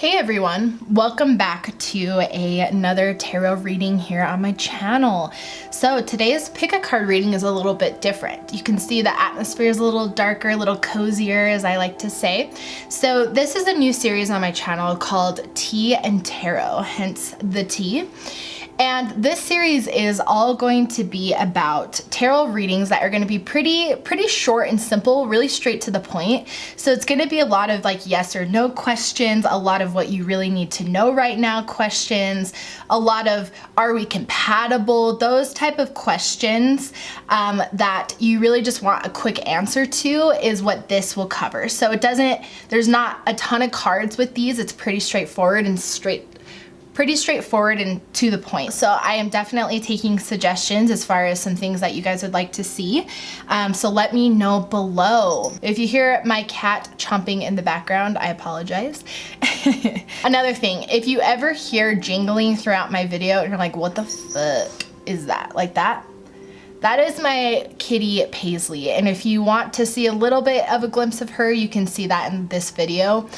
Hey everyone, welcome back to another tarot reading here on my channel. So today's pick a card reading is a little bit different. You can see the atmosphere is a little darker, a little cozier, as I like to say. So this is a new series on my channel called Tea and Tarot, hence the tea. And this series is all going to be about tarot readings that are going to be pretty short and simple, really straight to the point. So it's going to be a lot of like yes or no questions, a lot of what you really need to know right now questions, a lot of are we compatible, those type of questions that you really just want a quick answer to is what this will cover. So there's not a ton of cards with these. It's pretty straightforward and pretty straightforward and to the point. So I am definitely taking suggestions as far as some things that you guys would like to see. So let me know below. If you hear my cat chomping in the background, I apologize. Another thing, if you ever hear jingling throughout my video and you're like, what the fuck is that? Like that? That is my kitty Paisley. And if you want to see a little bit of a glimpse of her, you can see that in this video.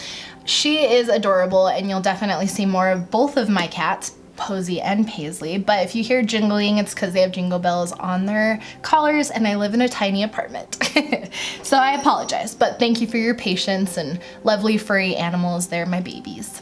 She is adorable and you'll definitely see more of both of my cats, Posey and Paisley. But if you hear jingling, it's because they have jingle bells on their collars and I live in a tiny apartment. So I apologize, but thank you for your patience and lovely furry animals. They're my babies.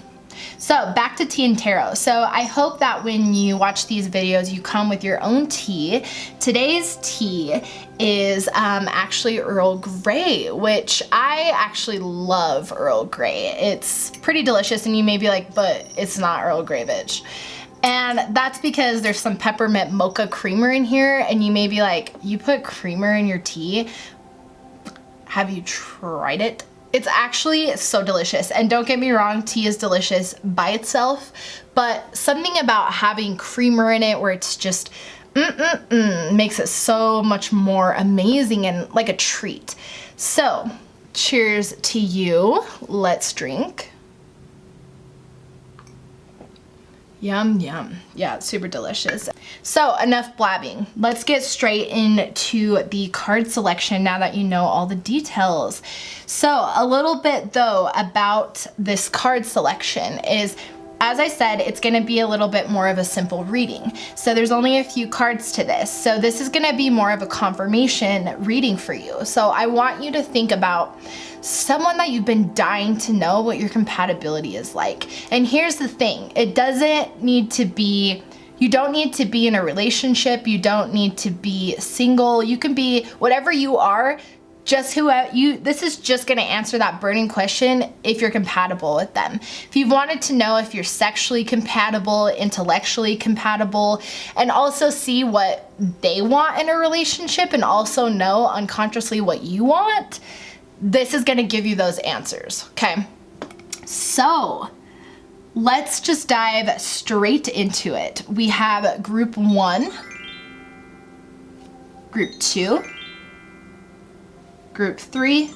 So back to tea and tarot. So I hope that when you watch these videos, you come with your own tea. Today's tea is actually Earl Grey, which I actually love Earl Grey. It's pretty delicious and you may be like, but it's not Earl Grey, bitch. And that's because there's some peppermint mocha creamer in here and you may be like, you put creamer in your tea? Have you tried it? It's actually so delicious, and don't get me wrong, tea is delicious by itself, but something about having creamer in it where it's just makes it so much more amazing and like a treat. So cheers to you. Let's drink. Yum, yum. Yeah, it's super delicious. So enough blabbing. Let's get straight into the card selection now that you know all the details. So a little bit though about this card selection is, as I said, it's gonna be a little bit more of a simple reading. So there's only a few cards to this. So this is gonna be more of a confirmation reading for you. So I want you to think about someone that you've been dying to know what your compatibility is like. And here's the thing, it doesn't need to be, you don't need to be in a relationship, you don't need to be single, you can be whatever you are, just this is just gonna answer that burning question if you're compatible with them. If you've wanted to know if you're sexually compatible, intellectually compatible, and also see what they want in a relationship and also know unconsciously what you want, this is gonna give you those answers, okay? So let's just dive straight into it. We have group 1, group 2, group 3,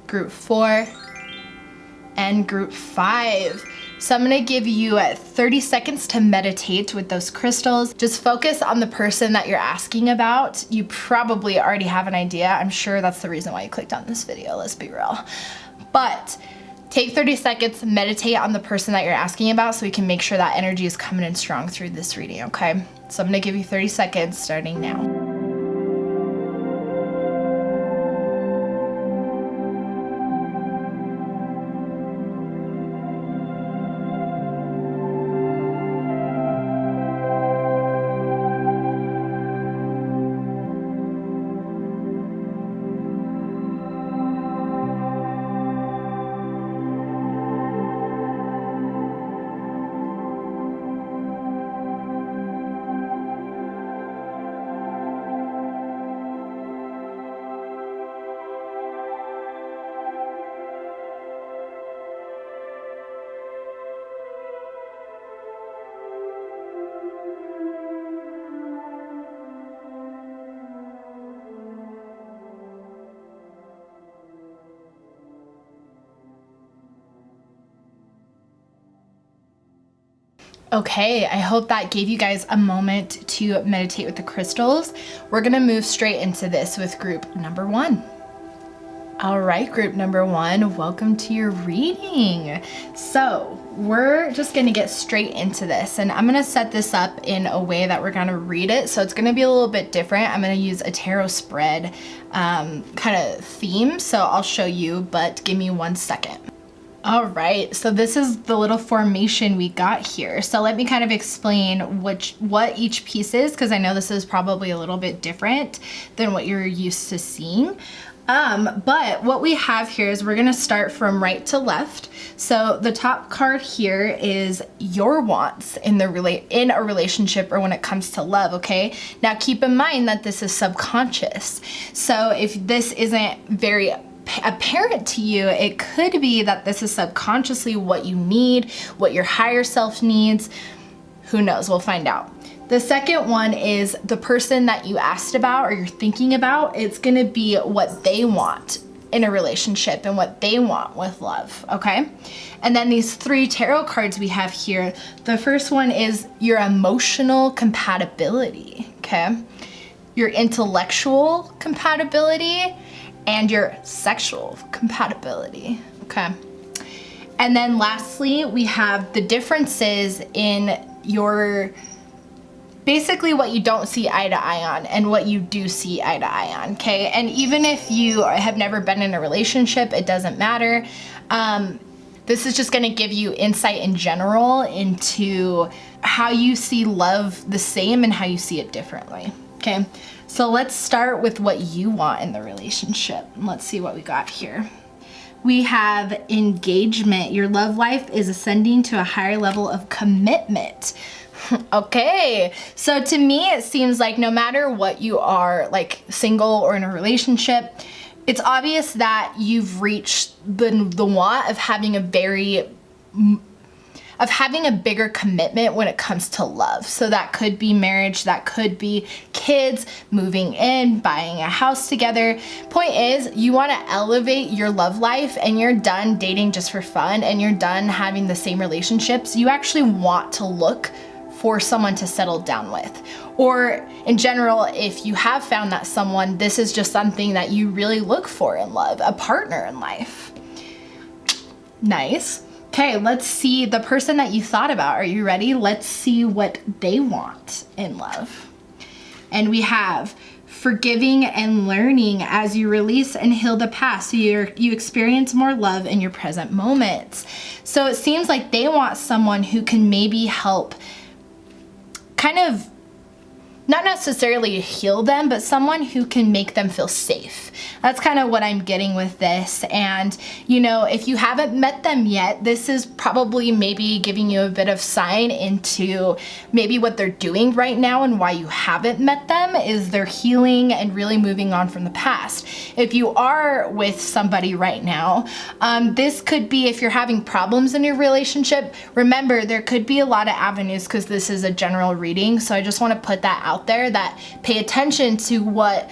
group 4, and group 5. So I'm gonna give you 30 seconds to meditate with those crystals. Just focus on the person that you're asking about. You probably already have an idea. I'm sure that's the reason why you clicked on this video, let's be real. But take 30 seconds, meditate on the person that you're asking about so we can make sure that energy is coming in strong through this reading, okay? So I'm gonna give you 30 seconds starting now. Okay, I hope that gave you guys a moment to meditate with the crystals. We're gonna move straight into this with group number 1. All right, group number one, welcome to your reading. So we're just gonna get straight into this, and I'm gonna set this up in a way that we're gonna read it. So it's gonna be a little bit different. I'm gonna use a tarot spread kind of theme. So I'll show you, but give me 1 second. All right, so this is the little formation we got here. So let me kind of explain what each piece is, because I know this is probably a little bit different than what you're used to seeing. But what we have here is we're gonna start from right to left. So the top card here is your wants in a relationship or when it comes to love, okay? Now keep in mind that this is subconscious. So if this isn't very apparent to you, it could be that this is subconsciously what you need, what your higher self needs. Who knows? We'll find out. The second one is the person that you asked about or you're thinking about. It's gonna be what they want in a relationship and what they want with love, okay? And then these 3 tarot cards we have here, the first one is your emotional compatibility, okay? Your intellectual compatibility and your sexual compatibility, okay? And then lastly, we have the differences in your, basically what you don't see eye to eye on and what you do see eye to eye on, okay? And even if you have never been in a relationship, it doesn't matter. This is just gonna give you insight in general into how you see love the same and how you see it differently, okay? So let's start with what you want in the relationship. Let's see what we got here. We have engagement. Your love life is ascending to a higher level of commitment. Okay, so to me, it seems like no matter what you are, like single or in a relationship, it's obvious that you've reached the want of having a bigger commitment when it comes to love. So that could be marriage, that could be kids, moving in, buying a house together. Point is, you want to elevate your love life and you're done dating just for fun and you're done having the same relationships. You actually want to look for someone to settle down with. Or in general, if you have found that someone, this is just something that you really look for in love, a partner in life. Nice. Okay, let's see the person that you thought about. Are you ready? Let's see what they want in love. And we have forgiving and learning as you release and heal the past. So you experience more love in your present moments. So it seems like they want someone who can maybe help kind of not necessarily heal them, but someone who can make them feel safe. That's kind of what I'm getting with this. And, you know, if you haven't met them yet, this is probably maybe giving you a bit of sign into maybe what they're doing right now and why you haven't met them is they're healing and really moving on from the past. If you are with somebody right now, this could be if you're having problems in your relationship. Remember, there could be a lot of avenues because this is a general reading. So I just want to put that out there, that pay attention to what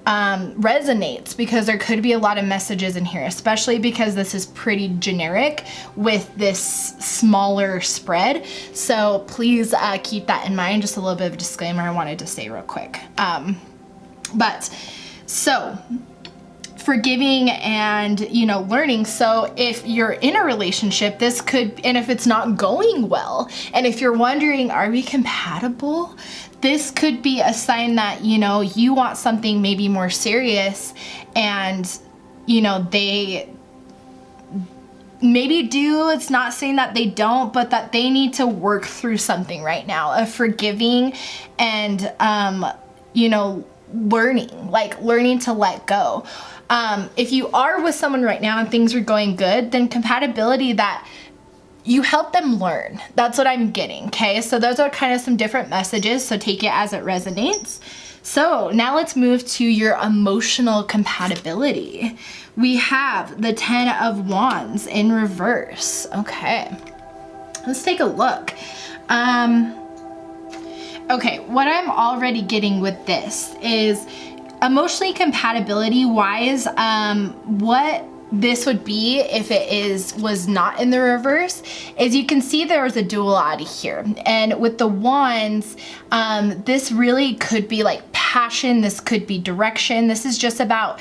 resonates, because there could be a lot of messages in here, especially because this is pretty generic with this smaller spread. So please keep that in mind. Just a little bit of a disclaimer I wanted to say real quick. So forgiving and, you know, learning. So if you're in a relationship, this could, and if it's not going well, and if you're wondering, are we compatible? This could be a sign that, you know, you want something maybe more serious and, you know, they maybe do. It's not saying that they don't, but that they need to work through something right now of forgiving and, you know, learning to let go. If you are with someone right now and things are going good, then compatibility, that you help them learn. That's what I'm getting, okay? So those are kind of some different messages, so take it as it resonates. So now let's move to your emotional compatibility. We have the 10 of Wands in reverse. Okay, let's take a look. Okay, what I'm already getting with this is emotionally compatibility wise, what this would be if it was not in the reverse is you can see there was a duality here. And with the wands, this really could be like passion. This could be direction. This is just about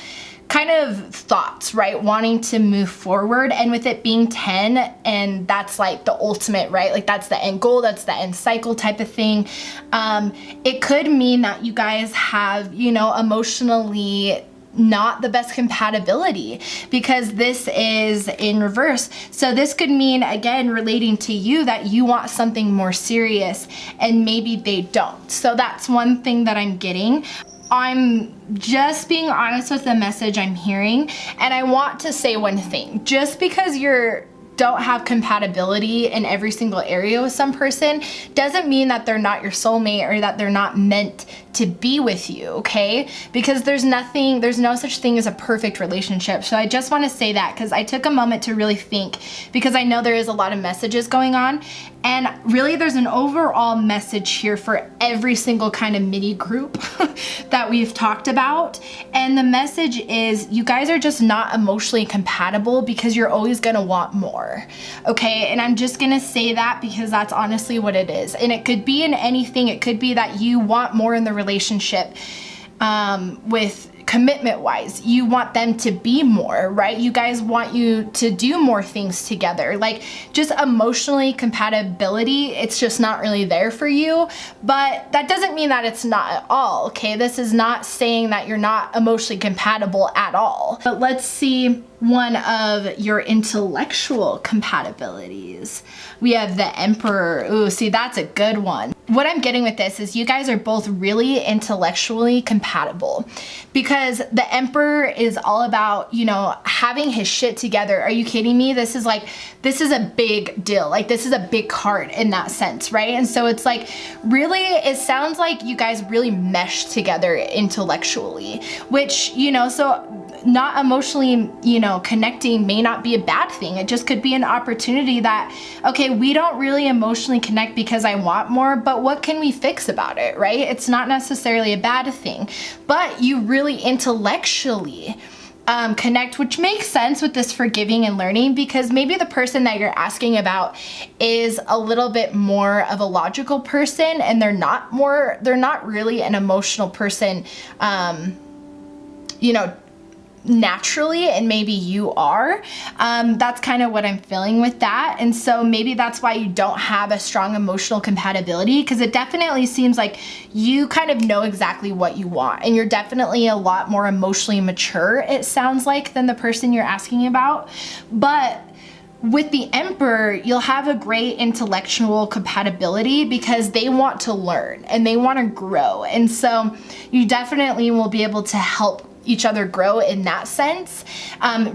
kind of thoughts, right? Wanting to move forward. And with it being 10, and that's like the ultimate, right? Like that's the end goal, that's the end cycle type of thing. It could mean that you guys have, you know, emotionally not the best compatibility, because this is in reverse. So this could mean, again, relating to you, that you want something more serious and maybe they don't. So that's one thing that I'm getting. I'm just being honest with the message I'm hearing, and I want to say one thing. Just because you're don't have compatibility in every single area with some person doesn't mean that they're not your soulmate or that they're not meant to be with you, okay? Because there's no such thing as a perfect relationship. So I just want to say that, because I took a moment to really think, because I know there is a lot of messages going on, and really there's an overall message here for every single kind of mini group that we've talked about. And the message is, you guys are just not emotionally compatible because you're always gonna want more, okay? And I'm just gonna say that because that's honestly what it is. And it could be in anything. It could be that you want more in the relationship, with commitment wise, you want them to be more, right? You guys want you to do more things together. Like, just emotionally compatibility, it's just not really there for you. But that doesn't mean that it's not at all, okay? This is not saying that you're not emotionally compatible at all. But let's see one of your intellectual compatibilities. We have the Emperor. Ooh, see, that's a good one. What I'm getting with this is you guys are both really intellectually compatible, because the Emperor is all about, you know, having his shit together. Are you kidding me? This is a big deal. Like, this is a big card in that sense, right? And so it's like, really, it sounds like you guys really mesh together intellectually, which, you know, so not emotionally, you know, connecting may not be a bad thing. It just could be an opportunity that, okay, we don't really emotionally connect because I want more, but what can we fix about it, right? It's not necessarily a bad thing, but you really intellectually connect, which makes sense with this forgiving and learning, because maybe the person that you're asking about is a little bit more of a logical person, and they're not really an emotional person, you know, naturally, and maybe you are. That's kind of what I'm feeling with that. And so maybe that's why you don't have a strong emotional compatibility, because it definitely seems like you kind of know exactly what you want, and you're definitely a lot more emotionally mature, it sounds like, than the person you're asking about. But with the Emperor, you'll have a great intellectual compatibility because they want to learn and they want to grow. And so you definitely will be able to help each other grow in that sense,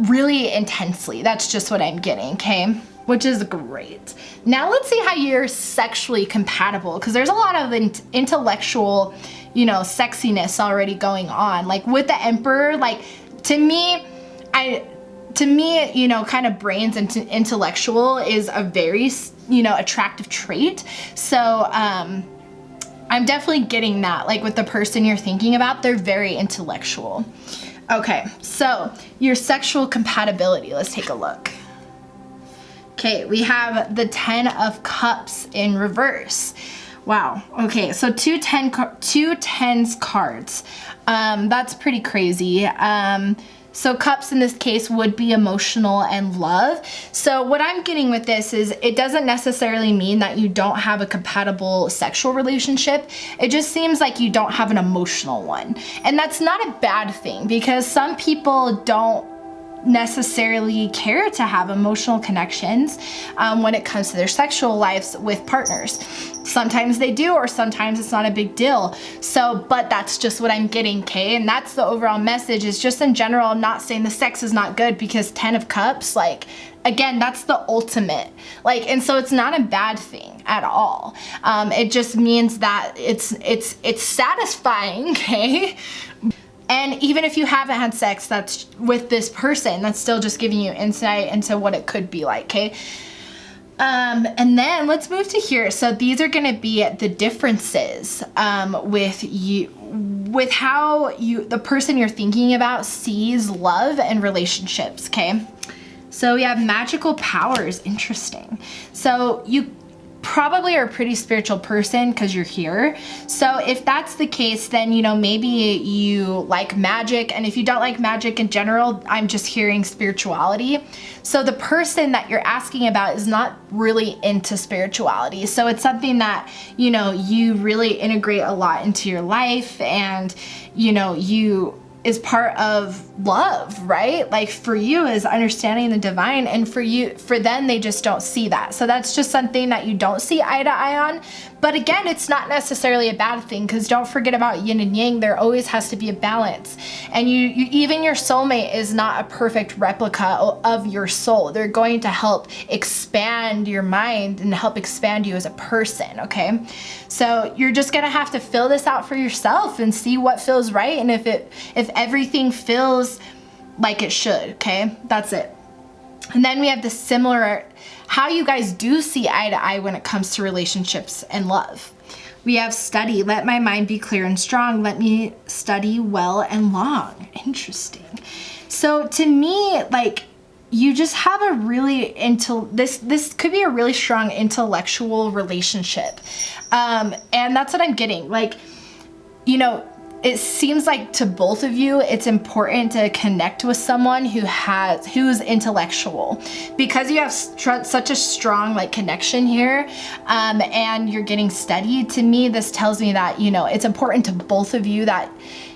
really intensely. That's just what I'm getting, okay? Which is great. Now let's see how you're sexually compatible, because there's a lot of intellectual, you know, sexiness already going on. Like with the Emperor, like to me, you know, kind of brains and intellectual is a very, you know, attractive trait. So, I'm definitely getting that, like with the person you're thinking about, they're very intellectual. Okay, so your sexual compatibility, let's take a look. Okay, we have the 10 of Cups in reverse. Wow, okay, so two tens cards. That's pretty crazy. So Cups in this case would be emotional and love. So what I'm getting with this is it doesn't necessarily mean that you don't have a compatible sexual relationship. It just seems like you don't have an emotional one. And that's not a bad thing, because some people don't necessarily care to have emotional connections when it comes to their sexual lives with partners. Sometimes they do, or sometimes it's not a big deal. So, but that's just what I'm getting, okay? And that's the overall message, is just in general, I'm not saying the sex is not good, because 10 of Cups, like, again, that's the ultimate. Like, and so it's not a bad thing at all. It just means that it's satisfying, okay? And even if you haven't had sex that's with this person, that's still just giving you insight into what it could be like, okay? And then let's move to here. So these are gonna be the differences with you, with how the person you're thinking about sees love and relationships, okay? So we have magical powers, interesting. So probably are a pretty spiritual person because you're here. So if that's the case, then, you know, maybe you like magic. And if you don't like magic in general, I'm just hearing spirituality. So the person that you're asking about is not really into spirituality. So it's something that, you know, you really integrate a lot into your life, and, you know, you is part of love, right? Like for you is understanding the divine, and for them, they just don't see that. So that's just something that you don't see eye to eye on. But again, it's not necessarily a bad thing, because don't forget about yin and yang. There always has to be a balance. And you even your soulmate is not a perfect replica of your soul. They're going to help expand your mind and help expand you as a person, okay? So you're just gonna have to fill this out for yourself and see what feels right, and if everything feels like it should, okay? That's it. And then we have the similar, how you guys do see eye to eye when it comes to relationships and love. We have study, let my mind be clear and strong, let me study well and long. Interesting. So to me, like, you just have a really this could be a really strong intellectual relationship. And that's what I'm getting. Like, you know, it seems like to both of you, it's important to connect with someone who's intellectual, because you have such a strong like connection here, and you're getting steady. To me, this tells me that, you know, it's important to both of you that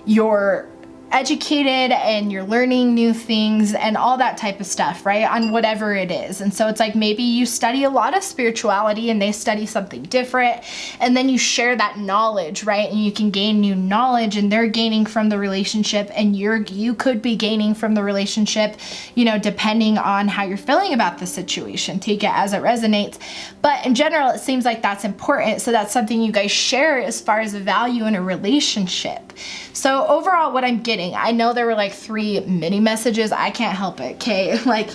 you're educated and you're learning new things and all that type of stuff, right? On whatever it is. And so it's like maybe you study a lot of spirituality and they study something different, and then you share that knowledge, right? And you can gain new knowledge, and they're gaining from the relationship, and you could be gaining from the relationship, you know, depending on how you're feeling about the situation. Take it as it resonates. But in general, it seems like that's important. So that's something you guys share as far as the value in a relationship. So overall, what I'm getting, I know there were like 3 mini messages. I can't help it, okay? Like,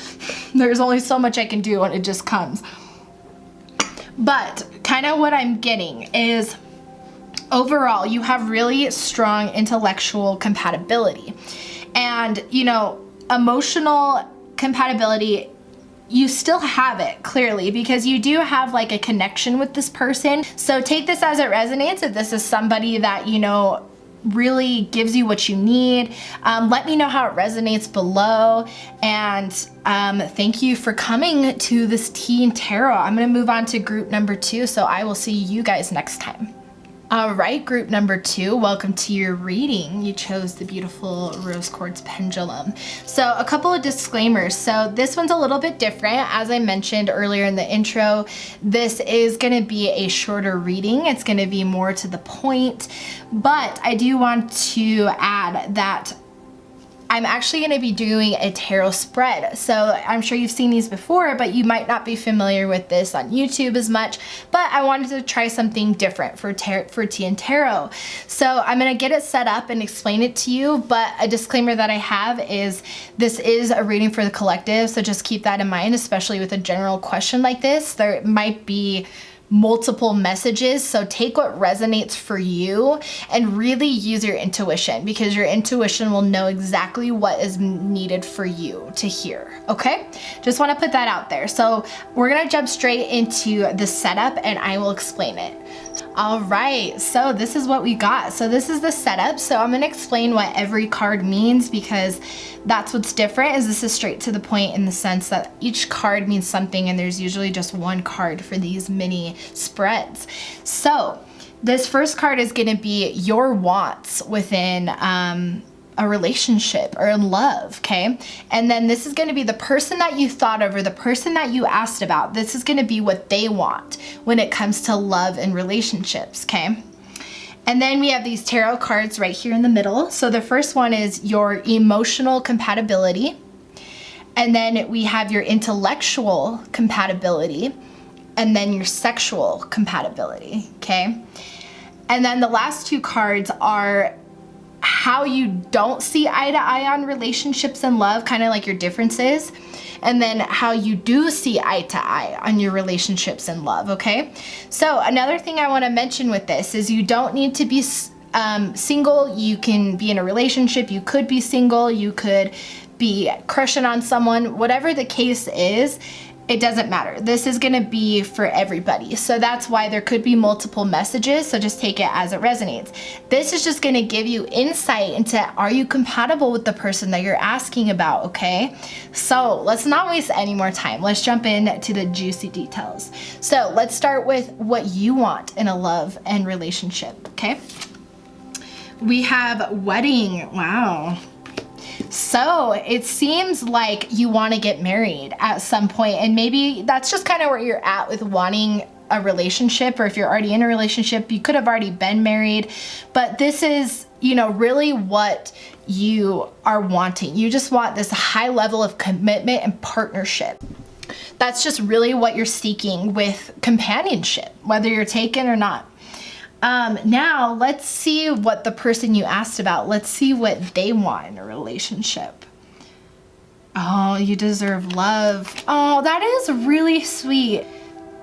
there's only so much I can do when it just comes. But kind of what I'm getting is, overall, you have really strong intellectual compatibility. And, you know, emotional compatibility, you still have it clearly, because you do have like a connection with this person. So take this as it resonates. If this is somebody that, you know, really gives you what you need, let me know how it resonates below. And thank you for coming to this Teen Tarot. I'm gonna move on to group number 2, so I will see you guys next time. All right, group number 2, welcome to your reading. You chose the beautiful rose quartz pendulum. So a couple of disclaimers. So this one's a little bit different. As I mentioned earlier in the intro, this is gonna be a shorter reading. It's gonna be more to the point, but I do want to add that I'm actually going to be doing a tarot spread. So I'm sure you've seen these before, but you might not be familiar with this on YouTube as much, but I wanted to try something different for Teen Tarot. So I'm going to get it set up and explain it to you, but a disclaimer that I have is this is a reading for the collective, so just keep that in mind, especially with a general question like this. There might be multiple messages, so take what resonates for you and really use your intuition, because your intuition will know exactly what is needed for you to hear, okay? Just want to put that out there. So we're gonna jump straight into the setup and I will explain it. All right, so this is what we got. So this is the setup. So I'm gonna explain what every card means, because that's what's different, is this is straight to the point in the sense that each card means something, and there's usually just one card for these mini spreads. So this first card is gonna be your wants within a relationship or in love, okay? And then this is gonna be the person that you thought of, or the person that you asked about. This is gonna be what they want when it comes to love and relationships, okay? And then we have these tarot cards right here in the middle. So the first one is your emotional compatibility. And then we have your intellectual compatibility, and then your sexual compatibility, okay? And then the last 2 cards are how you don't see eye to eye on relationships and love, kind of like your differences, and then how you do see eye to eye on your relationships and love, okay? So another thing I want to mention with this is you don't need to be single. You can be in a relationship, you could be single, you could be crushing on someone, whatever the case is. it doesn't matter. This is gonna be for everybody. So that's why there could be multiple messages. So just take it as it resonates. This is just gonna give you insight into, are you compatible with the person that you're asking about, okay? So let's not waste any more time. Let's jump into the juicy details. So let's start with what you want in a love and relationship, okay? We have wedding, wow. So it seems like you want to get married at some point, and maybe that's just kind of where you're at with wanting a relationship, or if you're already in a relationship, you could have already been married, but this is, you know, really what you are wanting. You just want this high level of commitment and partnership. That's just really what you're seeking with companionship, whether you're taken or not. Now let's see what the person you asked about, let's see what they want in a relationship. Oh, you deserve love. Oh, that is really sweet.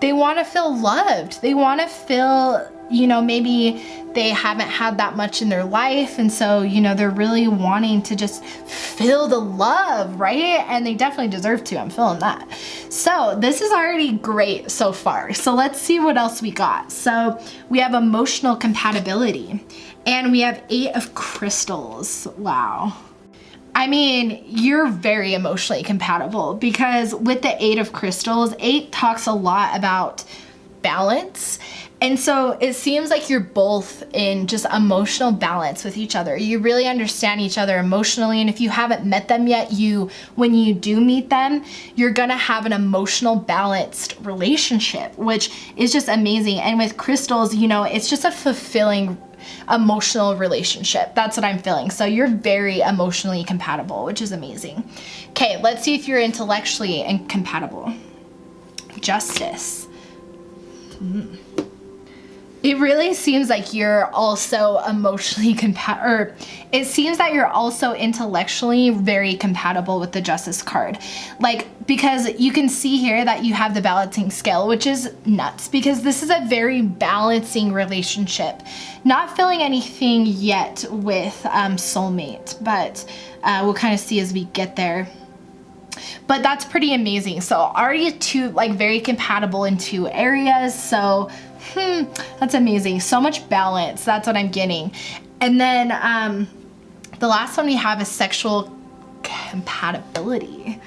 They want to feel loved. They want to feel, you know, maybe they haven't had that much in their life. And so, you know, they're really wanting to just feel the love, right? And they definitely deserve to. I'm feeling that. So this is already great so far. So let's see what else we got. So we have emotional compatibility, and we have 8 of crystals. Wow. I mean, you're very emotionally compatible, because with the 8 of crystals, 8 talks a lot about balance. And so it seems like you're both in just emotional balance with each other. You really understand each other emotionally. And if you haven't met them yet, when you do meet them, you're gonna have an emotional balanced relationship, which is just amazing. And with crystals, you know, it's just a fulfilling emotional relationship. That's what I'm feeling. So you're very emotionally compatible, which is amazing. Okay, let's see if you're intellectually compatible. Justice. It really seems like you're also emotionally compatible, or it seems that you're also intellectually very compatible with the Justice card. Like, because you can see here that you have the balancing scale, which is nuts, because this is a very balancing relationship. Not feeling anything yet with soulmate, but we'll kind of see as we get there. But that's pretty amazing. So already very compatible in 2 areas. So that's amazing. So much balance. That's what I'm getting. And then the last one we have is sexual compatibility.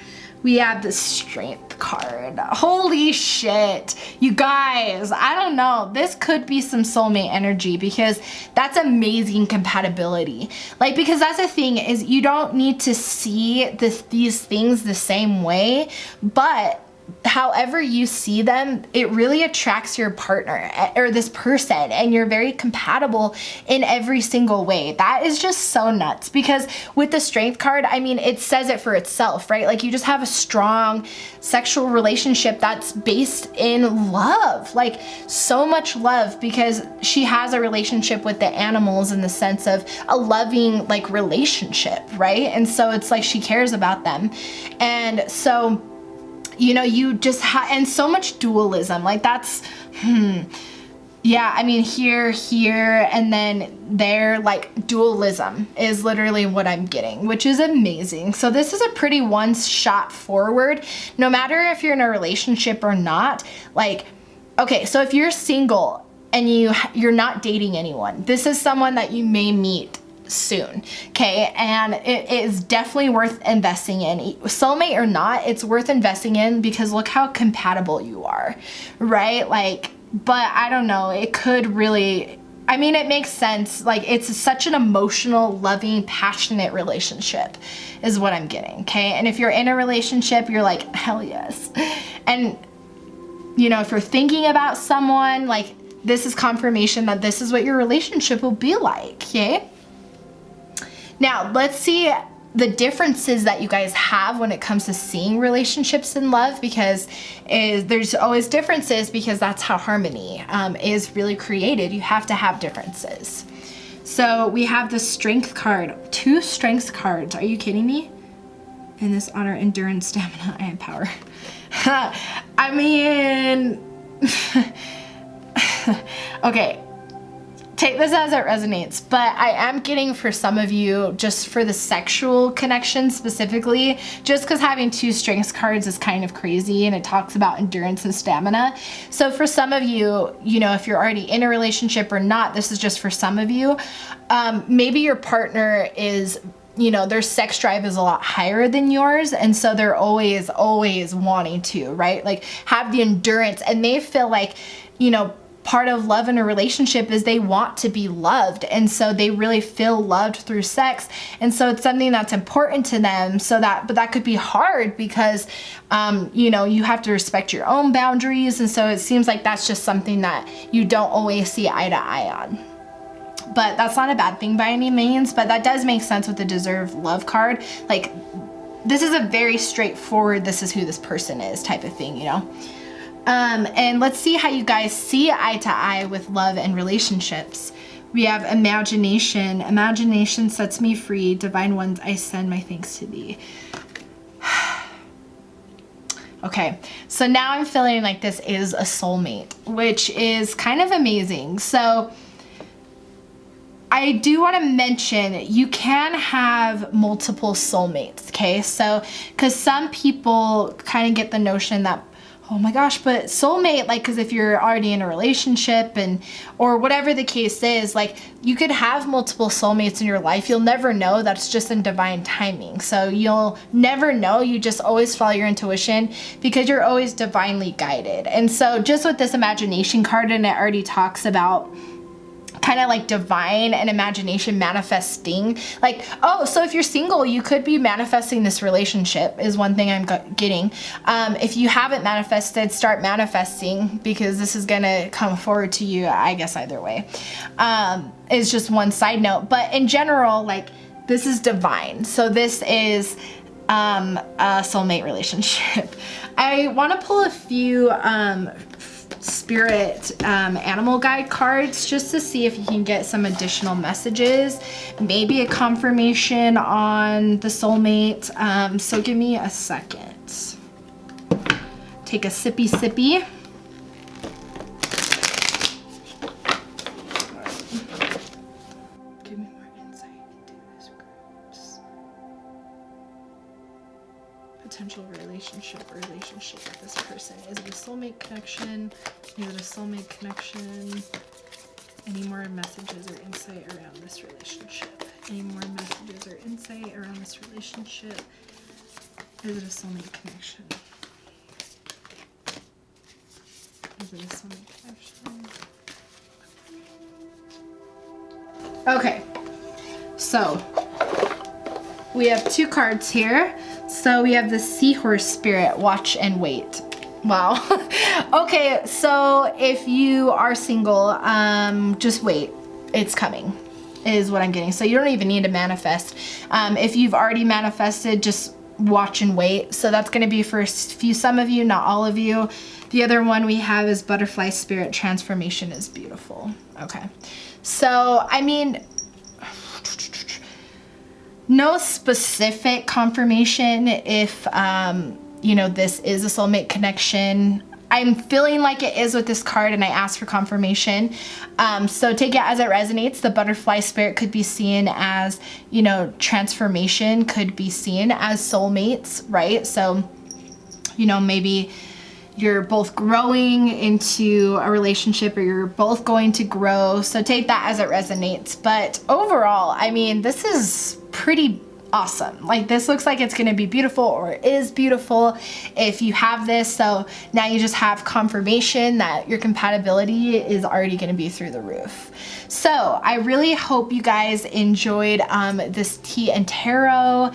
We have the Strength card. Holy shit. You guys, I don't know. This could be some soulmate energy, because that's amazing compatibility. Like, because that's the thing, is you don't need to see these things the same way, but however you see them, it really attracts your partner or this person, and you're very compatible in every single way. That is just so nuts, because with the Strength card, I mean, it says it for itself, right? Like, you just have a strong sexual relationship that's based in love, like so much love, because she has a relationship with the animals in the sense of a loving like relationship, right? And so it's like she cares about them. And so, you know, you just have, and so much dualism, like that's, yeah, I mean, here, and then there, like dualism is literally what I'm getting, which is amazing. So this is a pretty one shot forward, no matter if you're in a relationship or not. Like, okay, so if you're single and you're not dating anyone, this is someone that you may meet soon, okay? And it is definitely worth investing in. Soulmate or not, it's worth investing in, because look how compatible you are, right? Like, but I don't know, it could really, I mean, it makes sense. Like, it's such an emotional, loving, passionate relationship is what I'm getting, okay? And if you're in a relationship, you're like, hell yes. And, you know, if you're thinking about someone, like, this is confirmation that this is what your relationship will be like, okay? Now, let's see the differences that you guys have when it comes to seeing relationships in love, because there's always differences, because that's how harmony is really created. You have to have differences. So we have the Strength card, 2 Strength cards. Are you kidding me? In this honor, endurance, stamina, and power. I mean, okay. take this as it resonates, but I am getting for some of you, just for the sexual connection specifically, just because having 2 strengths cards is kind of crazy and it talks about endurance and stamina. So for some of you, you know, if you're already in a relationship or not, this is just for some of you. Maybe your partner is, you know, their sex drive is a lot higher than yours. And so they're always wanting to, right? Like have the endurance, and they feel like, you know, part of love in a relationship is they want to be loved. And so they really feel loved through sex. And so it's something that's important to them. So that, but that could be hard because, you know, you have to respect your own boundaries. And so it seems like that's just something that you don't always see eye to eye on. But that's not a bad thing by any means, but that does make sense with the deserved love card. Like this is a very straightforward, this is who this person is type of thing, you know? And let's see how you guys see eye to eye with love and relationships. We have imagination. Imagination sets me free. Divine ones, I send my thanks to thee. Okay, so now I'm feeling like this is a soulmate, which is kind of amazing. So I do want to mention you can have multiple soulmates, okay? So, because some people kind of get the notion that, oh my gosh, but soulmate, like, because if you're already in a relationship and, or whatever the case is, like you could have multiple soulmates in your life. You'll never know. That's just in divine timing. So you'll never know. You just always follow your intuition because you're always divinely guided. And so just with this imagination card, and it already talks about kind of like divine and imagination manifesting, like, oh, so if you're single, you could be manifesting this relationship is one thing I'm getting. If you haven't manifested, start manifesting because this is gonna come forward to you, I guess either way. Is just one side note, but in general, like this is divine. So this is a soulmate relationship. I want to pull a few spirit animal guide cards just to see if you can get some additional messages, maybe a confirmation on the soulmate. So give me a second. Take a sippy. Give me more insight into this groups. Potential relationship with this person. Is it a soulmate connection? Is it a soulmate connection? Any more messages or insight around this relationship? Any more messages or insight around this relationship? Is it a soulmate connection? Is it a soulmate connection? Okay, so we have 2 cards here. So we have the Seahorse Spirit, watch and wait. Wow. Okay, so if you are single, just wait. It's coming, is what I'm getting. So you don't even need to manifest. If you've already manifested, just watch and wait. So that's going to be for some of you, not all of you. The other one we have is Butterfly Spirit, transformation is beautiful. Okay. So, I mean, no specific confirmation if, you know, this is a soulmate connection. I'm feeling like it is with this card, and I asked for confirmation. So take it as it resonates. The Butterfly Spirit could be seen as, you know, transformation, could be seen as soulmates, right? So, you know, maybe you're both growing into a relationship, or you're both going to grow. So take that as it resonates. But overall, I mean, this is pretty awesome. Like this looks like it's going to be beautiful, or is beautiful if you have this. So now you just have confirmation that your compatibility is already going to be through the roof. So I really hope you guys enjoyed this tea and tarot.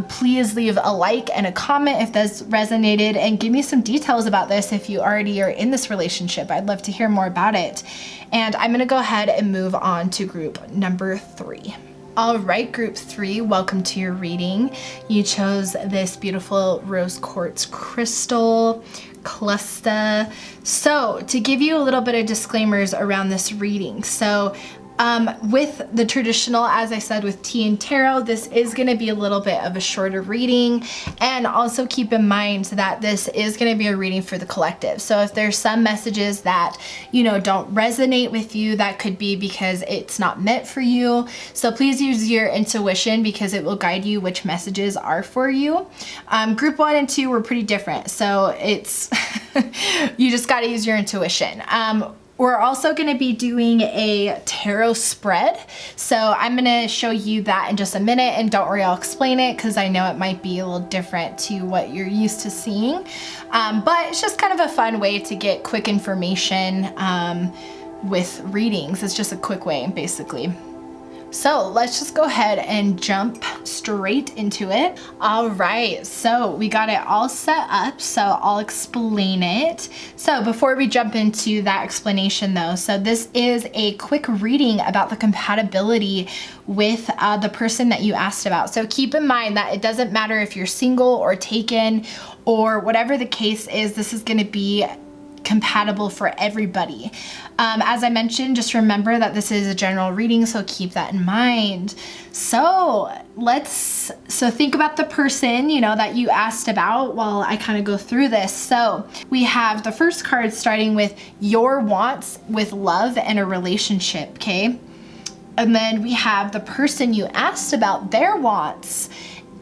Please leave a like and a comment if this resonated, and give me some details about this if you already are in this relationship. I'd love to hear more about it. And I'm going to go ahead and move on to group number 3. All right, group 3, welcome to your reading. You chose this beautiful rose quartz crystal cluster. So to give you a little bit of disclaimers around this reading. So With the traditional, as I said, with tea and tarot, this is going to be a little bit of a shorter reading. And also keep in mind that this is going to be a reading for the collective. So if there's some messages that, you know, don't resonate with you, that could be because it's not meant for you. So please use your intuition because it will guide you which messages are for you. Group 1 and 2 were pretty different. So it's, you just got to use your intuition. We're also going to be doing a tarot spread. So I'm going to show you that in just a minute, and don't worry, I'll explain it because I know it might be a little different to what you're used to seeing. But it's just kind of a fun way to get quick information with readings. It's just a quick way, basically. So let's just go ahead and jump straight into it. All right, so we got it all set up, so I'll explain it. So before we jump into that explanation though, so this is a quick reading about the compatibility with the person that you asked about. So keep in mind that it doesn't matter if you're single or taken or whatever the case is, this is gonna be compatible for everybody. As I mentioned, just remember that this is a general reading, so keep that in mind. So think about the person, you know, that you asked about while I kind of go through this. So we have the first card starting with your wants with love and a relationship, okay? And then we have the person you asked about their wants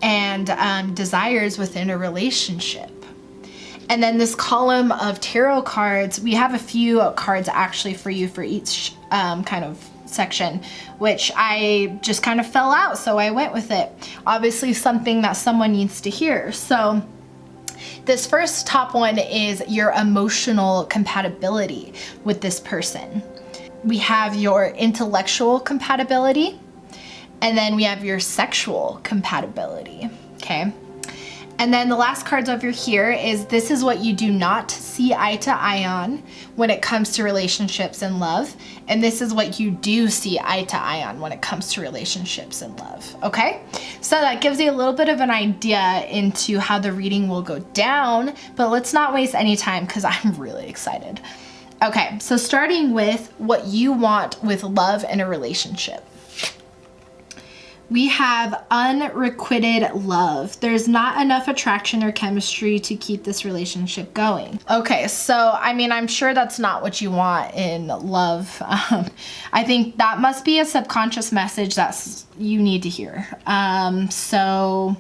and desires within a relationship. And then this column of tarot cards, we have a few cards actually for you for each kind of section, which I just kind of fell out, so I went with it. Obviously something that someone needs to hear. So this first top one is your emotional compatibility with this person. We have your intellectual compatibility, and then we have your sexual compatibility, okay? And then the last cards over here is this is what you do not see eye to eye on when it comes to relationships and love. And this is what you do see eye to eye on when it comes to relationships and love, okay? So that gives you a little bit of an idea into how the reading will go down, but let's not waste any time because I'm really excited. Okay, so starting with what you want with love in a relationship. We have unrequited love. There's not enough attraction or chemistry to keep this relationship going. Okay, so I mean, I'm sure that's not what you want in love. I think that must be a subconscious message that you need to hear. So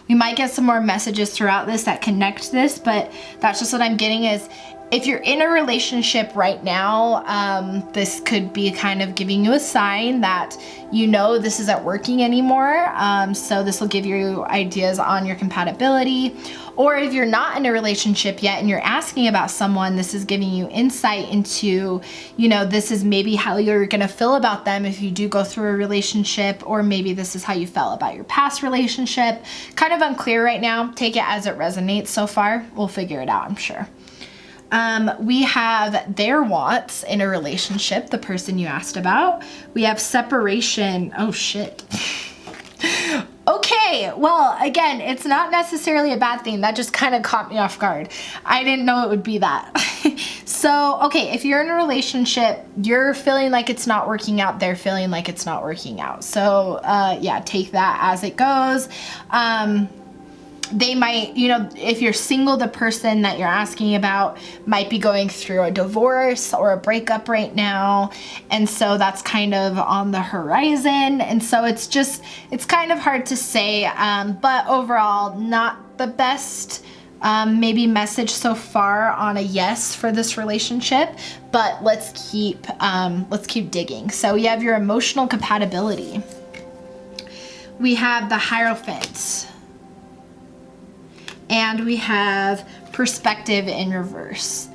we might get some more messages throughout this that connect this, but that's just what I'm getting is if you're in a relationship right now, this could be kind of giving you a sign that you know this isn't working anymore. So this will give you ideas on your compatibility. Or if you're not in a relationship yet and you're asking about someone, this is giving you insight into, you know, this is maybe how you're gonna feel about them if you do go through a relationship, or maybe this is how you felt about your past relationship. Kind of unclear right now. Take it as it resonates so far. We'll figure it out, I'm sure. We have their wants in a relationship, the person you asked about. We have separation. Oh shit. Okay, well, again, it's not necessarily a bad thing. That just kind of caught me off guard. I didn't know it would be that. So, okay, if you're in a relationship, you're feeling like it's not working out, they're feeling like it's not working out. So, yeah, take that as it goes. They might, you know, if you're single, the person that you're asking about might be going through a divorce or a breakup right now. And so that's kind of on the horizon. And so it's kind of hard to say, but overall, not the best maybe message so far on a yes for this relationship, but let's keep digging. So you have your emotional compatibility. We have the Hierophant. And we have perspective in reverse.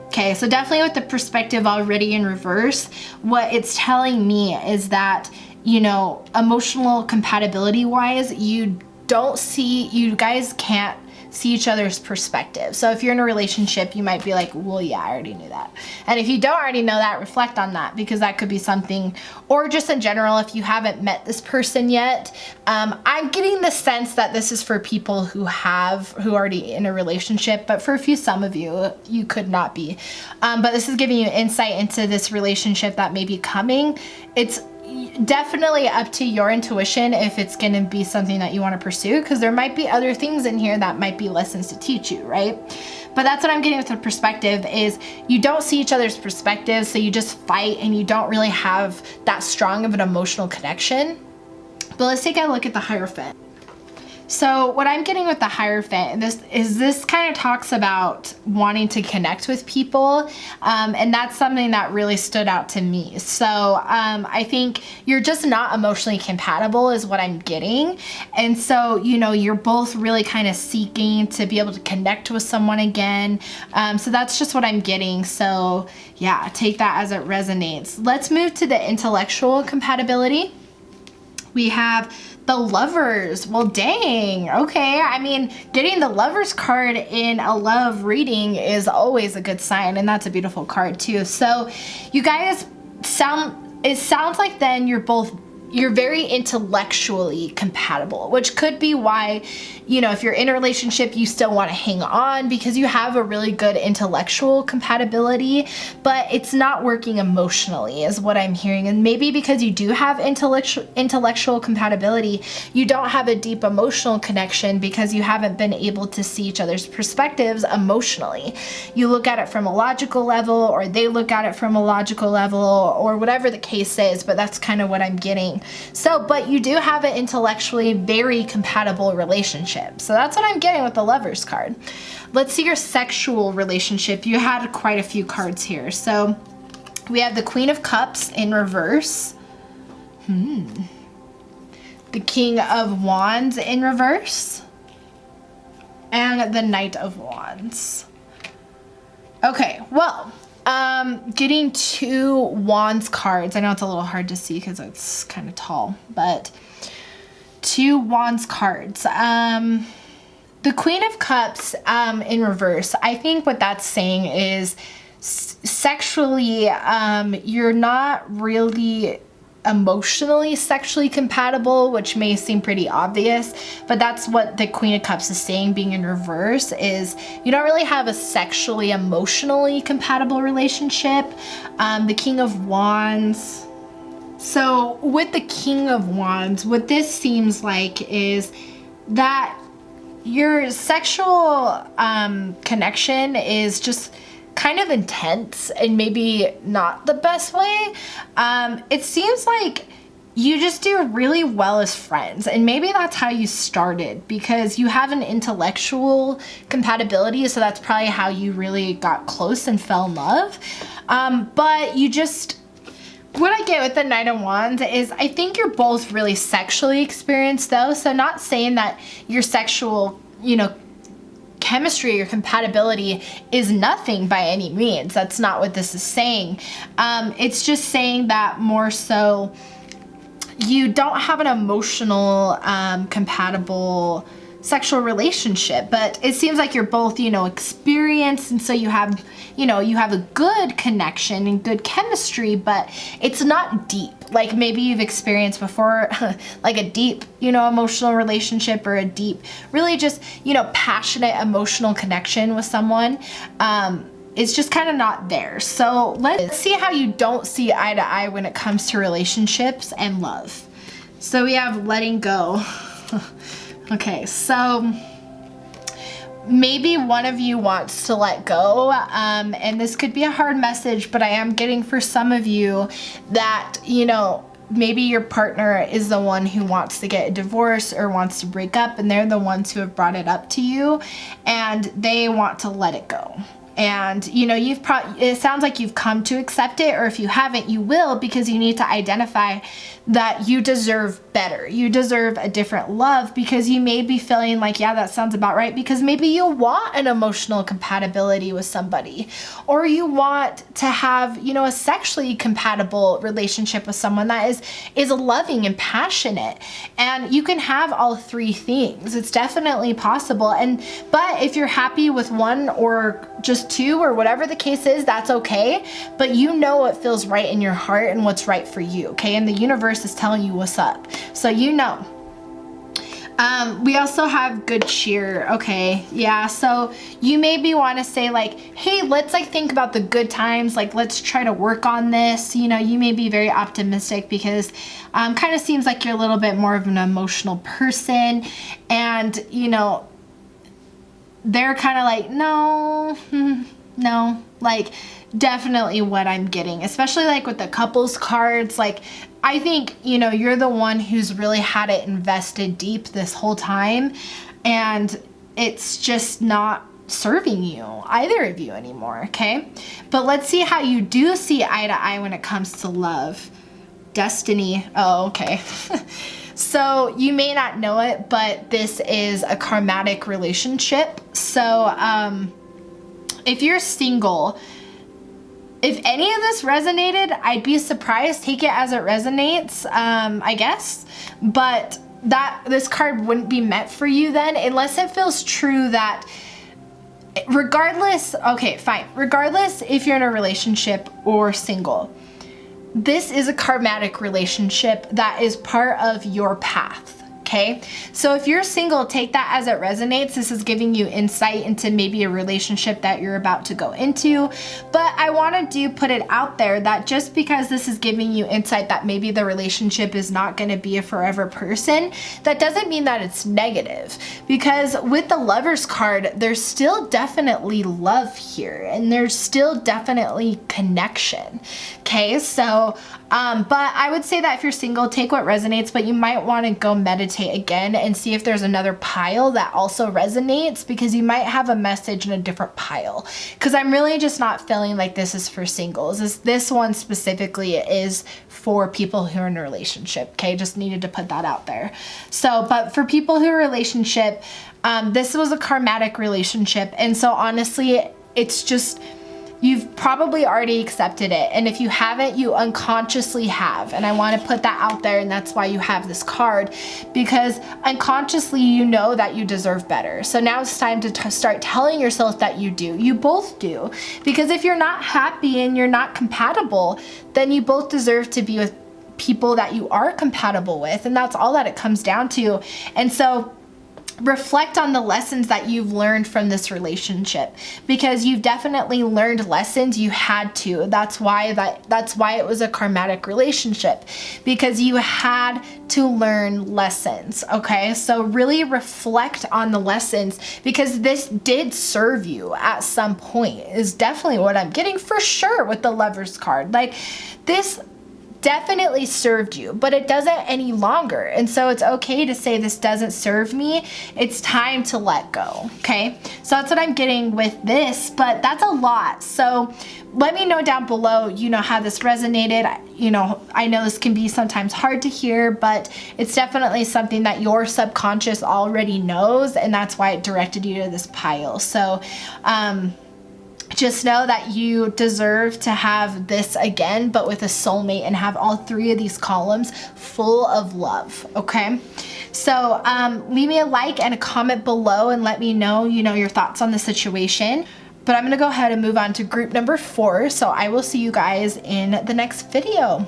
Okay, so definitely with the perspective already in reverse, what it's telling me is that, you know, emotional compatibility wise, you guys can't see each other's perspective. So if you're in a relationship, you might be like, well, yeah, I already knew that. And if you don't already know that, reflect on that, because that could be something, or just in general, if you haven't met this person yet, I'm getting the sense that this is for people who are already in a relationship, but for some of you, you could not be. But this is giving you insight into this relationship that may be coming. It's definitely up to your intuition if it's going to be something that you want to pursue, because there might be other things in here that might be lessons to teach you, right? But that's what I'm getting with the perspective, is you don't see each other's perspectives, so you just fight and you don't really have that strong of an emotional connection. But let's take a look at the Hierophant. So what I'm getting with the Hierophant, this kind of talks about wanting to connect with people, and that's something that really stood out to me. So I think you're just not emotionally compatible is what I'm getting. And so, you know, you're both really kind of seeking to be able to connect with someone again. So that's just what I'm getting. So yeah, take that as it resonates. Let's move to the intellectual compatibility. We have the Lovers. Well, dang. Okay. I mean, getting the Lovers card in a love reading is always a good sign, and that's a beautiful card too. So you guys it sounds like then you're very intellectually compatible, which could be why, you know, if you're in a relationship, you still want to hang on because you have a really good intellectual compatibility, but it's not working emotionally is what I'm hearing. And maybe because you do have intellectual compatibility, you don't have a deep emotional connection because you haven't been able to see each other's perspectives emotionally. You look at it from a logical level, or they look at it from a logical level, or whatever the case is, but that's kind of what I'm getting. So, but you do have an intellectually very compatible relationship. So that's what I'm getting with the Lovers card. Let's see your sexual relationship. You had quite a few cards here. So we have the Queen of Cups in reverse. The King of Wands in reverse. And the Knight of Wands. Okay, well, getting 2 Wands cards. I know it's a little hard to see because it's kind of tall, but 2 Wands cards. The Queen of Cups in reverse. I think what that's saying is sexually, you're not really emotionally sexually compatible, which may seem pretty obvious, but that's what the Queen of Cups is saying, being in reverse, is you don't really have a sexually emotionally compatible relationship. The King of Wands. So with the King of Wands, what this seems like is that your sexual connection is just kind of intense and maybe not the best way. It seems like you just do really well as friends, and maybe that's how you started because you have an intellectual compatibility, so that's probably how you really got close and fell in love. But you just, what I get with the Knight of Wands is I think you're both really sexually experienced though, so not saying that your sexual, you know, chemistry or compatibility is nothing by any means. That's not what this is saying. It's just saying that more so you don't have an emotional compatible sexual relationship, but it seems like you're both, you know, experienced, and so you have a good connection and good chemistry, but it's not deep. Like maybe you've experienced before, like a deep, you know, emotional relationship, or a deep, really just, you know, passionate emotional connection with someone. It's just kind of not there. So let's see how you don't see eye to eye when it comes to relationships and love. So we have letting go. Okay, so maybe one of you wants to let go, and this could be a hard message, but I am getting for some of you that, you know, maybe your partner is the one who wants to get a divorce or wants to break up, and they're the ones who have brought it up to you, and they want to let it go. And you know, it sounds like you've come to accept it, or if you haven't, you will, because you need to identify that you deserve better. You deserve a different love, because you may be feeling like, yeah, that sounds about right, because maybe you want an emotional compatibility with somebody, or you want to have, you know, a sexually compatible relationship with someone that is loving and passionate. And you can have all three things. It's definitely possible. But if you're happy with one or just two or whatever the case is, that's okay. But you know what feels right in your heart and what's right for you, okay? And the universe is telling you what's up. So you know. We also have good cheer. Okay, yeah, so you maybe want to say like, hey, let's like think about the good times, like let's try to work on this. You know, you may be very optimistic because kind of seems like you're a little bit more of an emotional person, and you know, they're kind of like, no, no, like definitely what I'm getting, especially like with the couples cards. Like, I think, you know, you're the one who's really had it invested deep this whole time, and it's just not serving you, either of you, anymore, okay? But let's see how you do see eye to eye when it comes to love. Destiny. Oh, okay. So you may not know it, but this is a karmatic relationship. So if you're single, if any of this resonated, I'd be surprised. Take it as it resonates, I guess. But this card wouldn't be meant for you then, unless it feels true that regardless, okay, fine. Regardless if you're in a relationship or single, this is a karmatic relationship that is part of your path. Okay, so if you're single, take that as it resonates. This is giving you insight into maybe a relationship that you're about to go into. But I want to put it out there that just because this is giving you insight that maybe the relationship is not going to be a forever person, that doesn't mean that it's negative. Because with the Lovers card, there's still definitely love here, and there's still definitely connection. Okay, so but I would say that if you're single, take what resonates, but you might want to go meditate again and see if there's another pile that also resonates, because you might have a message in a different pile. Because I'm really just not feeling like this is for singles. This one specifically is for people who are in a relationship. Okay, just needed to put that out there. So, but for people who are in a relationship, this was a karmatic relationship, and so honestly, it's just, you've probably already accepted it. And if you haven't, you unconsciously have. And I want to put that out there, and that's why you have this card, because unconsciously you know that you deserve better. So now it's time to start telling yourself that you do. You both do. Because if you're not happy and you're not compatible, then you both deserve to be with people that you are compatible with. And that's all that it comes down to. And so reflect on the lessons that you've learned from this relationship, because you've definitely learned lessons. You had to. That's why it was a karmatic relationship, because you had to learn lessons. Okay, so really reflect on the lessons, because this did serve you at some point, is definitely what I'm getting for sure with the Lovers card. Like, this definitely served you, but it doesn't any longer. And so it's okay to say this doesn't serve me. It's time to let go. Okay, so that's what I'm getting with this, but that's a lot. So let me know down below, you know, how this resonated. You know, I know this can be sometimes hard to hear, but it's definitely something that your subconscious already knows, and that's why it directed you to this pile. So just know that you deserve to have this again, but with a soulmate, and have all three of these columns full of love. Okay, so leave me a like and a comment below and let me know, you know, your thoughts on the situation. But I'm gonna go ahead and move on to group number 4. So I will see you guys in the next video.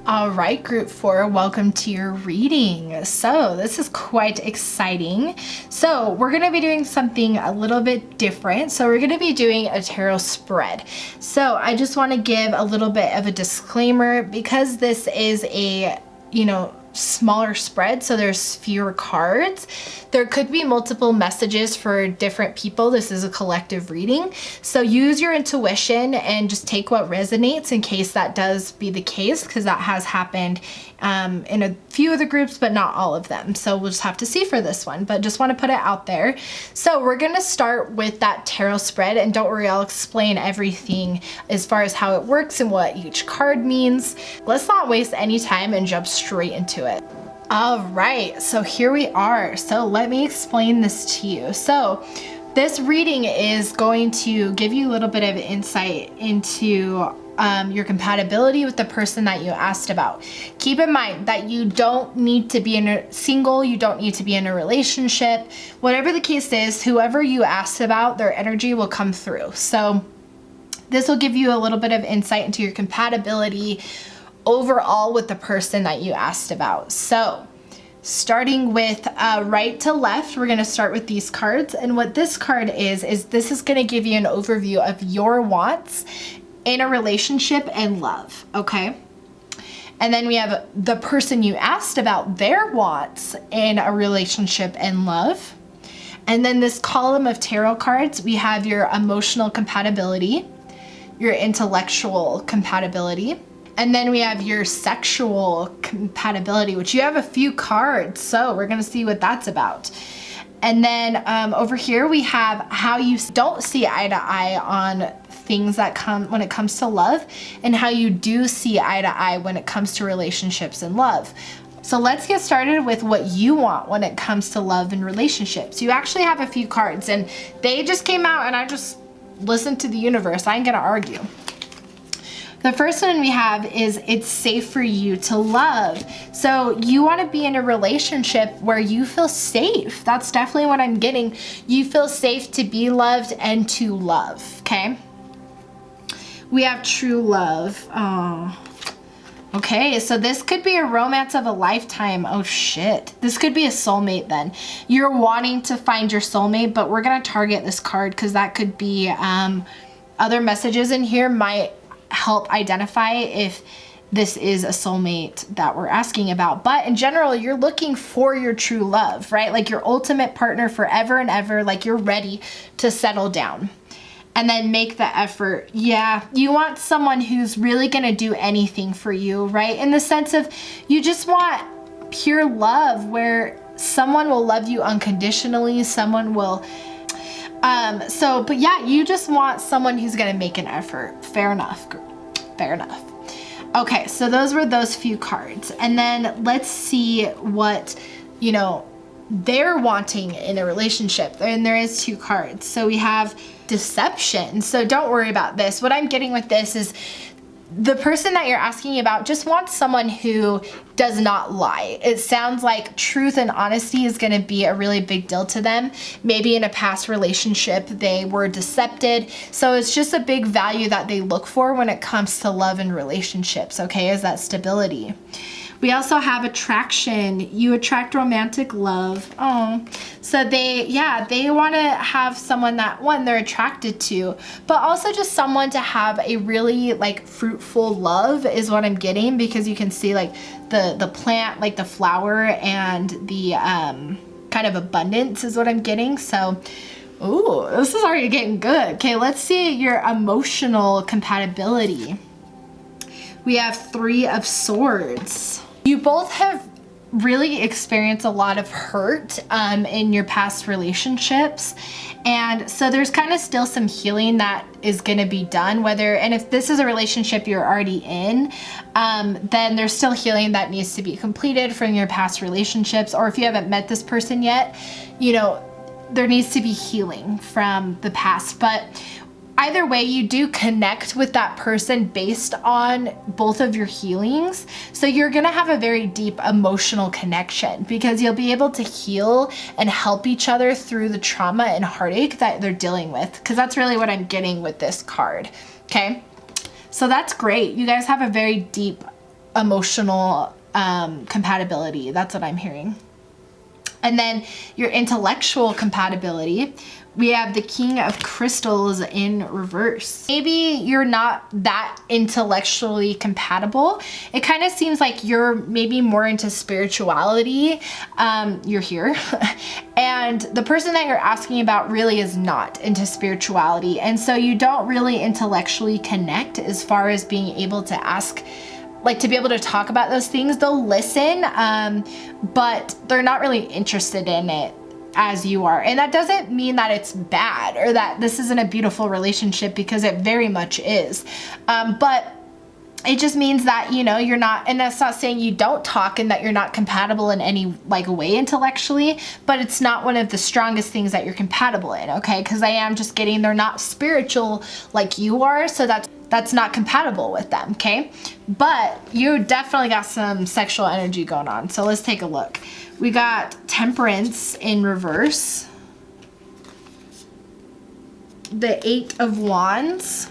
All right, group 4, welcome to your reading. So this is quite exciting. So we're gonna be doing something a little bit different. So we're gonna be doing a tarot spread. So I just wanna give a little bit of a disclaimer, because this is a, you know, smaller spread, so there's fewer cards. There could be multiple messages for different people. This is a collective reading, so use your intuition and just take what resonates, in case that does be the case, because that has happened in a few of the groups, but not all of them. So we'll just have to see for this one, but just want to put it out there. So we're going to start with that tarot spread, and don't worry, I'll explain everything as far as how it works and what each card means. Let's not waste any time and jump straight into it. All right, so here we are. So let me explain this to you. So this reading is going to give you a little bit of insight into your compatibility with the person that you asked about. Keep in mind that you don't need to be single, you don't need to be in a relationship. Whatever the case is, whoever you asked about, their energy will come through. So this will give you a little bit of insight into your compatibility overall with the person that you asked about. So starting with right to left, we're going to start with these cards. And what this card is this is going to give you an overview of your wants in a relationship and love, okay? And then we have the person you asked about, their wants in a relationship and love. And then this column of tarot cards, we have your emotional compatibility, your intellectual compatibility, and then we have your sexual compatibility, which you have a few cards, so we're gonna see what that's about. And then over here we have how you don't see eye to eye on things that come when it comes to love, and how you do see eye to eye when it comes to relationships and love. So let's get started with what you want when it comes to love and relationships. You actually have a few cards, and they just came out, and I just listened to the universe. I ain't gonna argue. The first one we have is it's safe for you to love. So you want to be in a relationship where you feel safe. That's definitely what I'm getting. You feel safe to be loved and to love, okay? We have true love. Oh. Okay, so this could be a romance of a lifetime. Oh shit. This could be a soulmate then. You're wanting to find your soulmate, but we're going to target this card because that could be other messages in here might help identify if this is a soulmate that we're asking about. But in general, you're looking for your true love, right? Like your ultimate partner forever and ever, like you're ready to settle down and then make the effort. Yeah, you want someone who's really gonna do anything for you, right? In the sense of you just want pure love where someone will love you unconditionally, someone will but yeah, you just want someone who's gonna make an effort. Fair enough, fair enough. Okay, so those were those few cards. And then let's see what, they're wanting in a relationship. And there is two cards. So we have deception. So don't worry about this. What I'm getting with this is the person that you're asking about just wants someone who does not lie. It sounds like truth and honesty is going to be a really big deal to them. Maybe in a past relationship, they were decepted. So it's just a big value that they look for when it comes to love and relationships, okay, is that stability. We also have attraction. You attract romantic love. Oh, so they want to have someone that, one, they're attracted to, but also just someone to have a really like fruitful love is what I'm getting, because you can see like the plant, like the flower and the kind of abundance is what I'm getting. So, ooh, this is already getting good. Okay, let's see your emotional compatibility. We have Three of Swords. You both have really experienced a lot of hurt in your past relationships. And so there's kind of still some healing that is going to be done, and if this is a relationship you're already in, then there's still healing that needs to be completed from your past relationships. Or if you haven't met this person yet, there needs to be healing from the past. But either way, you do connect with that person based on both of your healings. So you're gonna have a very deep emotional connection because you'll be able to heal and help each other through the trauma and heartache that they're dealing with, because that's really what I'm getting with this card, okay? So that's great. You guys have a very deep emotional compatibility. That's what I'm hearing. And then your intellectual compatibility, we have the King of Crystals in reverse. Maybe you're not that intellectually compatible. It kind of seems like you're maybe more into spirituality. You're here. And the person that you're asking about really is not into spirituality. And so you don't really intellectually connect as far as being able to ask like to be able to talk about those things. They'll listen, but they're not really interested in it as you are. And that doesn't mean that it's bad or that this isn't a beautiful relationship, because it very much is. But it just means that, you know, you're not, and that's not saying you don't talk and that you're not compatible in any like way intellectually, but it's not one of the strongest things that you're compatible in, okay? Because I am just getting, they're not spiritual like you are, so that's not compatible with them, okay? But you definitely got some sexual energy going on. So let's take a look. We got Temperance in reverse, the 8 of Wands,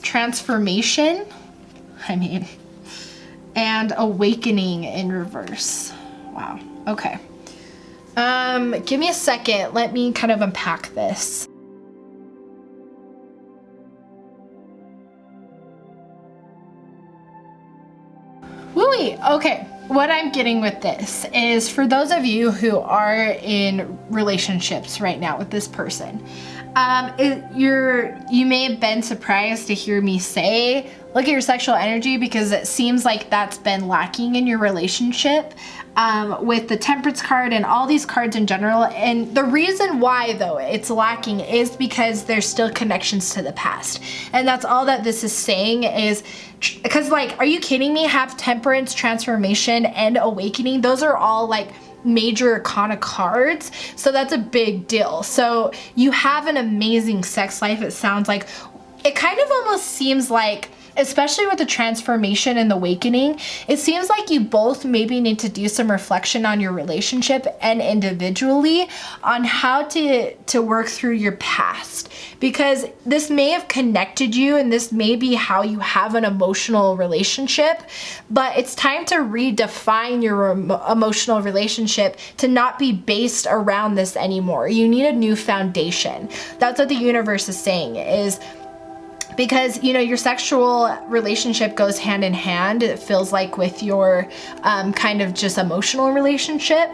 Transformation, and Awakening in reverse. Wow, okay. Give me a second. Let me kind of unpack this. Woo-wee, okay. What I'm getting with this is, for those of you who are in relationships right now with this person, you may have been surprised to hear me say, look at your sexual energy, because it seems like that's been lacking in your relationship, with the Temperance card and all these cards in general. And the reason why, though, it's lacking is because there's still connections to the past. And that's all that this is saying is, because, like, are you kidding me? Have Temperance, Transformation, and Awakening. Those are all like major arcana cards, so that's a big deal. So you have an amazing sex life. It sounds like, it kind of almost seems like, especially with the Transformation and the Awakening, it seems like you both maybe need to do some reflection on your relationship and individually on how to work through your past, because this may have connected you and this may be how you have an emotional relationship, but it's time to redefine your emotional relationship to not be based around this anymore. You need a new foundation. That's what the universe is saying, is because, you know, your sexual relationship goes hand in hand, it feels like, with your kind of just emotional relationship.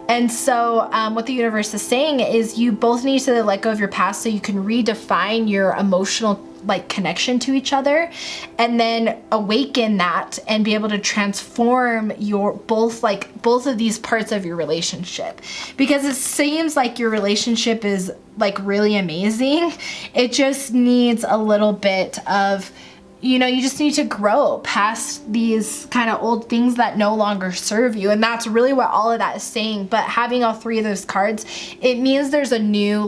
And so what the universe is saying is you both need to let go of your past so you can redefine your emotional like connection to each other, and then awaken that and be able to transform your both of these parts of your relationship, because it seems like your relationship is like really amazing. It just needs a little bit of, you know, you just need to grow past these kind of old things that no longer serve you. And that's really what all of that is saying. But having all three of those cards, it means there's a new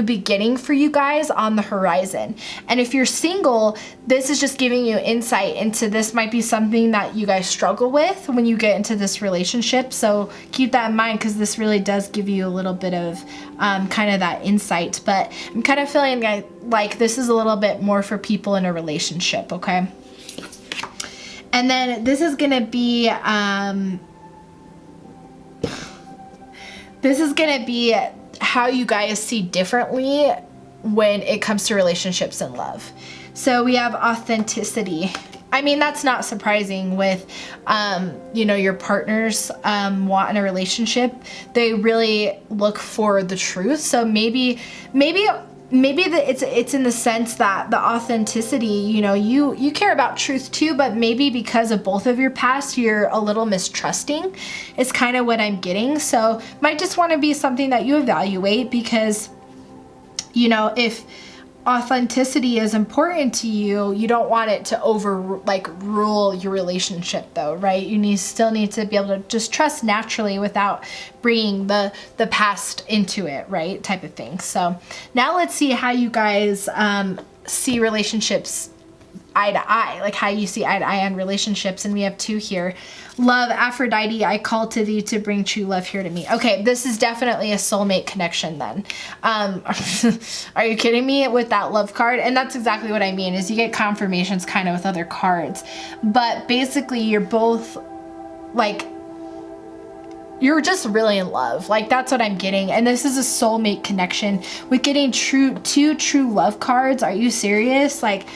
beginning for you guys on the horizon. And if you're single, this is just giving you insight into this might be something that you guys struggle with when you get into this relationship. So keep that in mind, because this really does give you a little bit of kind of that insight. But I'm kind of feeling like this is a little bit more for people in a relationship, okay? And then this is gonna be how you guys see differently when it comes to relationships and love. So we have authenticity. I mean, that's not surprising with, you know, your partners want in a relationship. They really look for the truth. So maybe it's in the sense that the authenticity, you know, you care about truth too, but maybe because of both of your past, you're a little mistrusting. It's kind of what I'm getting. So might just want to be something that you evaluate, because, you know, if authenticity is important to you, you don't want it to rule your relationship though, right? You still need to be able to just trust naturally without bringing the past into it, right? Type of thing. So now let's see how you guys see relationships eye to eye, like how you see eye to eye on relationships. And we have two here. Love, Aphrodite, I call to thee to bring true love here to me. Okay, this is definitely a soulmate connection then. Are you kidding me with that love card? And that's exactly what I mean, is you get confirmations kind of with other cards. But basically you're both like, you're just really in love. Like, that's what I'm getting. And this is a soulmate connection with getting two true love cards. Are you serious? Like,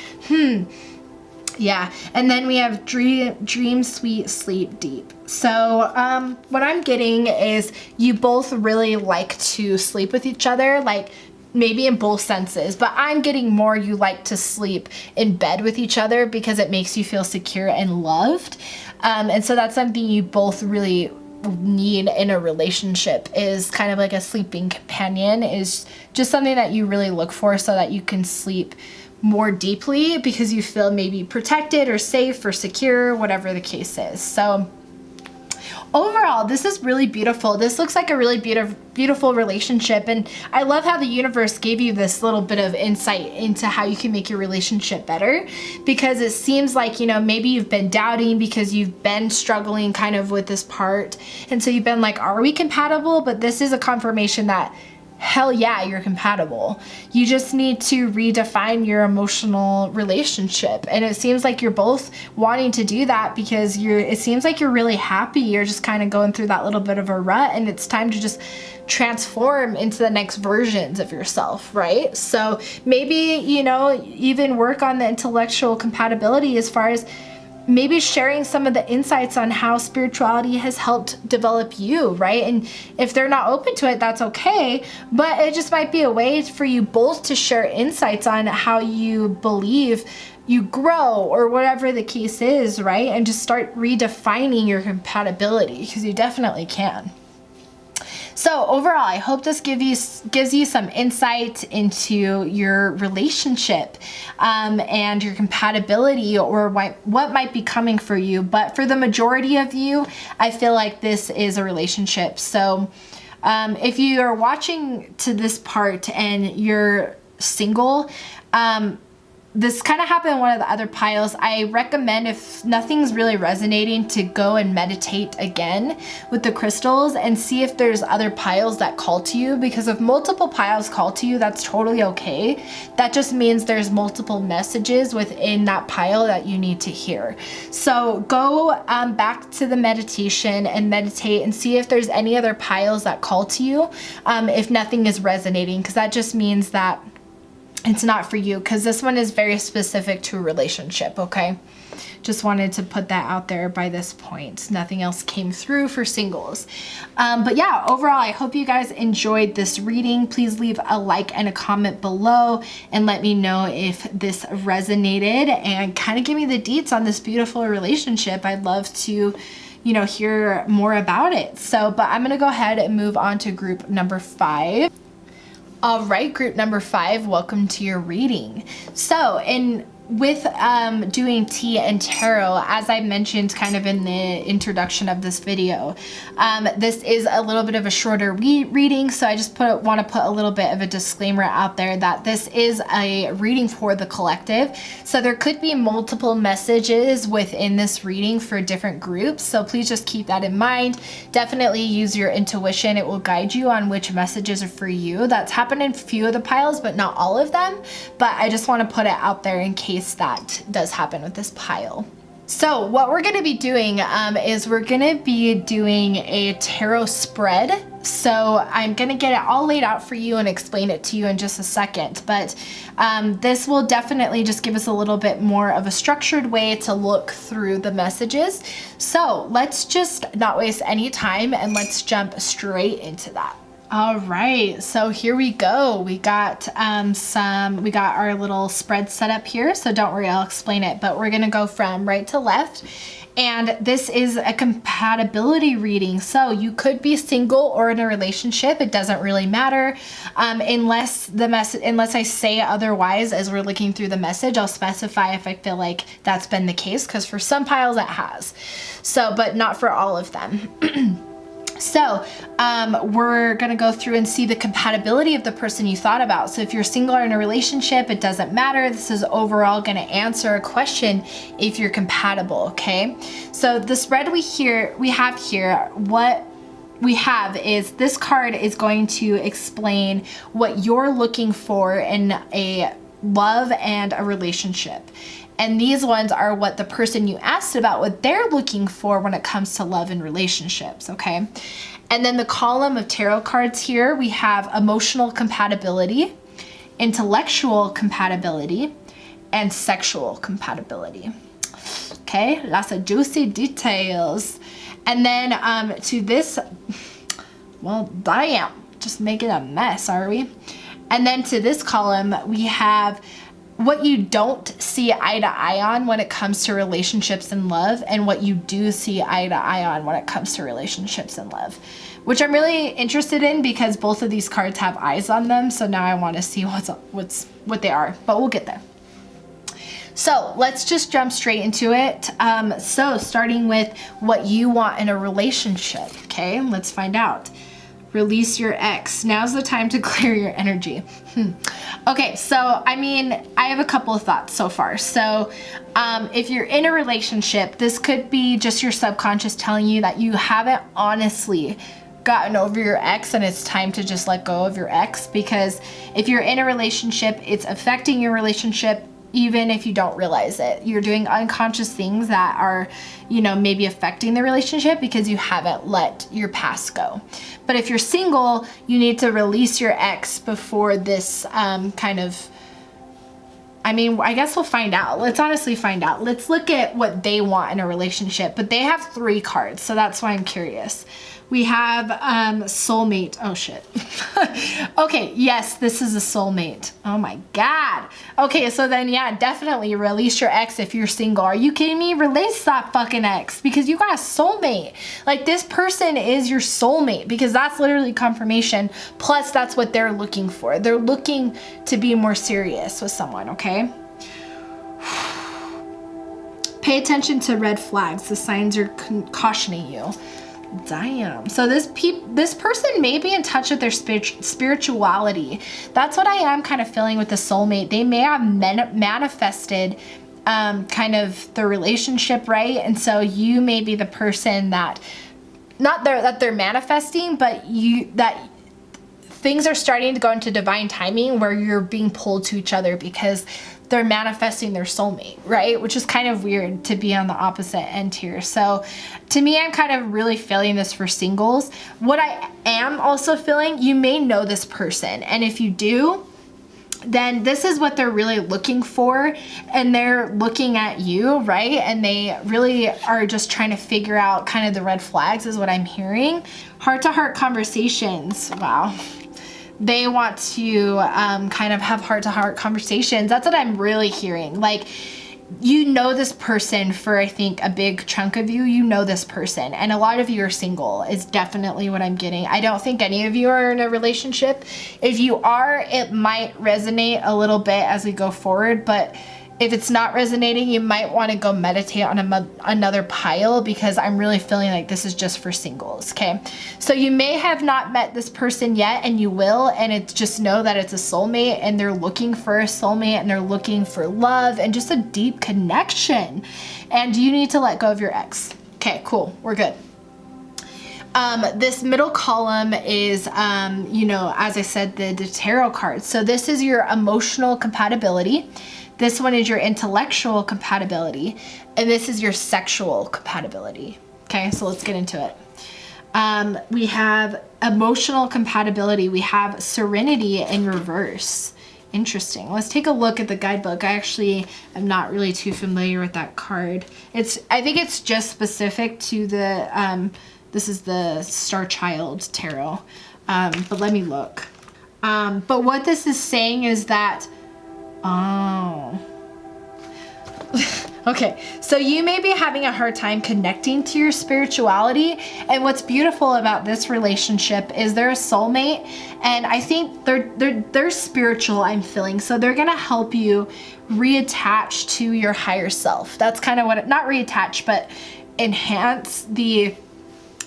yeah. And then we have dream sweet, sleep deep. So what I'm getting is you both really like to sleep with each other. Like, maybe in both senses, but I'm getting more you like to sleep in bed with each other because it makes you feel secure and loved. And so that's something you both really need in a relationship, is kind of like a sleeping companion, is just something that you really look for so that you can sleep more deeply because you feel maybe protected or safe or secure, whatever the case is. So overall, this is really beautiful. This looks like a really beautiful relationship. And I love how the universe gave you this little bit of insight into how you can make your relationship better, because it seems like, you know, maybe you've been doubting because you've been struggling kind of with this part. And so you've been like, are we compatible? But this is a confirmation that hell yeah, you're compatible. You just need to redefine your emotional relationship. And it seems like you're both wanting to do that because it seems like you're really happy. You're just kind of going through that little bit of a rut, and it's time to just transform into the next versions of yourself, right? So maybe, you know, even work on the intellectual compatibility as far as maybe sharing some of the insights on how spirituality has helped develop you, right? And if they're not open to it, that's okay, but it just might be a way for you both to share insights on how you believe you grow, or whatever the case is, right? And just start redefining your compatibility, because you definitely can. So overall, I hope this gives you some insight into your relationship and your compatibility, or what might be coming for you. But for the majority of you, I feel like this is a relationship. So if you are watching to this part and you're single, this kind of happened in one of the other piles. I recommend, if nothing's really resonating, to go and meditate again with the crystals and see if there's other piles that call to you, because if multiple piles call to you, that's totally okay. That just means there's multiple messages within that pile that you need to hear. So go back to the meditation and meditate and see if there's any other piles that call to you if nothing is resonating, because that just means that it's not for you, because this one is very specific to a relationship, okay? Just wanted to put that out there by this point. Nothing else came through for singles. But yeah, overall, I hope you guys enjoyed this reading. Please leave a like and a comment below and let me know if this resonated, and kind of give me the deets on this beautiful relationship. I'd love to, you know, hear more about it. So, but I'm gonna go ahead and move on to group number 5. All right, group number 5, welcome to your reading. So with doing tea and tarot, as I mentioned kind of in the introduction of this video, this is a little bit of a shorter reading, so I just want to put a little bit of a disclaimer out there that this is a reading for the collective. So there could be multiple messages within this reading for different groups, so please just keep that in mind. Definitely use your intuition. It will guide you on which messages are for you. That's happened in a few of the piles, but not all of them. But I just want to put it out there in case that does happen with this pile. So what we're going to be doing is we're going to be doing a tarot spread. So I'm going to get it all laid out for you and explain it to you in just a second. But this will definitely just give us a little bit more of a structured way to look through the messages. So let's just not waste any time and let's jump straight into that. All right, so here we go. We got our little spread set up here. So don't worry, I'll explain it, but we're gonna go from right to left. And this is a compatibility reading. So you could be single or in a relationship. It doesn't really matter unless I say otherwise. As we're looking through the message, I'll specify if I feel like that's been the case, because for some piles it has. So, but not for all of them. So we're gonna go through and see the compatibility of the person you thought about. So if you're single or in a relationship, it doesn't matter. This is overall gonna answer a question if you're compatible, okay? So the spread we have here, what we have is this card is going to explain what you're looking for in a love and a relationship. And these ones are what the person you asked about, what they're looking for when it comes to love and relationships, okay? And then the column of tarot cards here, we have emotional compatibility, intellectual compatibility, and sexual compatibility. Okay, lots of juicy details. And then to this, well, damn, just making a mess, are we? And then to this column, we have what you don't see eye to eye on when it comes to relationships and love, and what you do see eye to eye on when it comes to relationships and love, which I'm really interested in because both of these cards have eyes on them. So now I want to see what they are, but we'll get there. So let's just jump straight into it. So starting with what you want in a relationship. Okay, let's find out. Release your ex. Now's the time to clear your energy. Okay, so I mean, I have a couple of thoughts so far. So if you're in a relationship, this could be just your subconscious telling you that you haven't honestly gotten over your ex and it's time to just let go of your ex, because if you're in a relationship, it's affecting your relationship even if you don't realize it. You're doing unconscious things that are, you know, maybe affecting the relationship because you haven't let your past go. But if you're single, you need to release your ex before this kind of, I mean, I guess we'll find out. Let's honestly find out. Let's look at what they want in a relationship. But they have 3 cards, so that's why I'm curious. We have soulmate. Oh shit. Okay, yes, this is a soulmate. Oh my God. Okay, so then yeah, definitely release your ex if you're single. Are you kidding me? Release that fucking ex because you got a soulmate. Like, this person is your soulmate, because that's literally confirmation. Plus that's what they're looking for. They're looking to be more serious with someone, okay? Pay attention to red flags. The signs are cautioning you. Damn. So this person may be in touch with their spirituality. That's what I am kind of feeling with the soulmate. They may have manifested kind of the relationship, right? And so you may be the person that, not that they're manifesting, but that things are starting to go into divine timing where you're being pulled to each other because they're manifesting their soulmate, right? Which is kind of weird to be on the opposite end here. So to me, I'm kind of really feeling this for singles. What I am also feeling, you may know this person. And if you do, then this is what they're really looking for. And they're looking at you, right? And they really are just trying to figure out kind of the red flags is what I'm hearing. Heart-to-heart conversations. Wow. They want to kind of have heart-to-heart conversations. That's what I'm really hearing. Like, you know this person for, I think, a big chunk of you. You know this person. And a lot of you are single is definitely what I'm getting. I don't think any of you are in a relationship. If you are, it might resonate a little bit as we go forward. But if it's not resonating, you might want to go meditate on another pile, because I'm really feeling like this is just for singles, okay? So you may have not met this person yet, and you will, and it's just know that it's a soulmate, and they're looking for a soulmate, and they're looking for love and just a deep connection. And you need to let go of your ex. Okay, cool, we're good. This middle column is, you know, as I said, the tarot cards. So this is your emotional compatibility. This one is your intellectual compatibility, and this is your sexual compatibility. Okay, so let's get into it. We have emotional compatibility. We have serenity in reverse. Interesting. Let's take a look at the guidebook. I actually am not really too familiar with that card. I think it's just specific to the, this is the Star Child Tarot, but let me look. But what this is saying is that, oh, okay. So you may be having a hard time connecting to your spirituality. And what's beautiful about this relationship is they're a soulmate. And I think they're spiritual, I'm feeling. So they're going to help you reattach to your higher self. That's kind of what, not reattach, but enhance the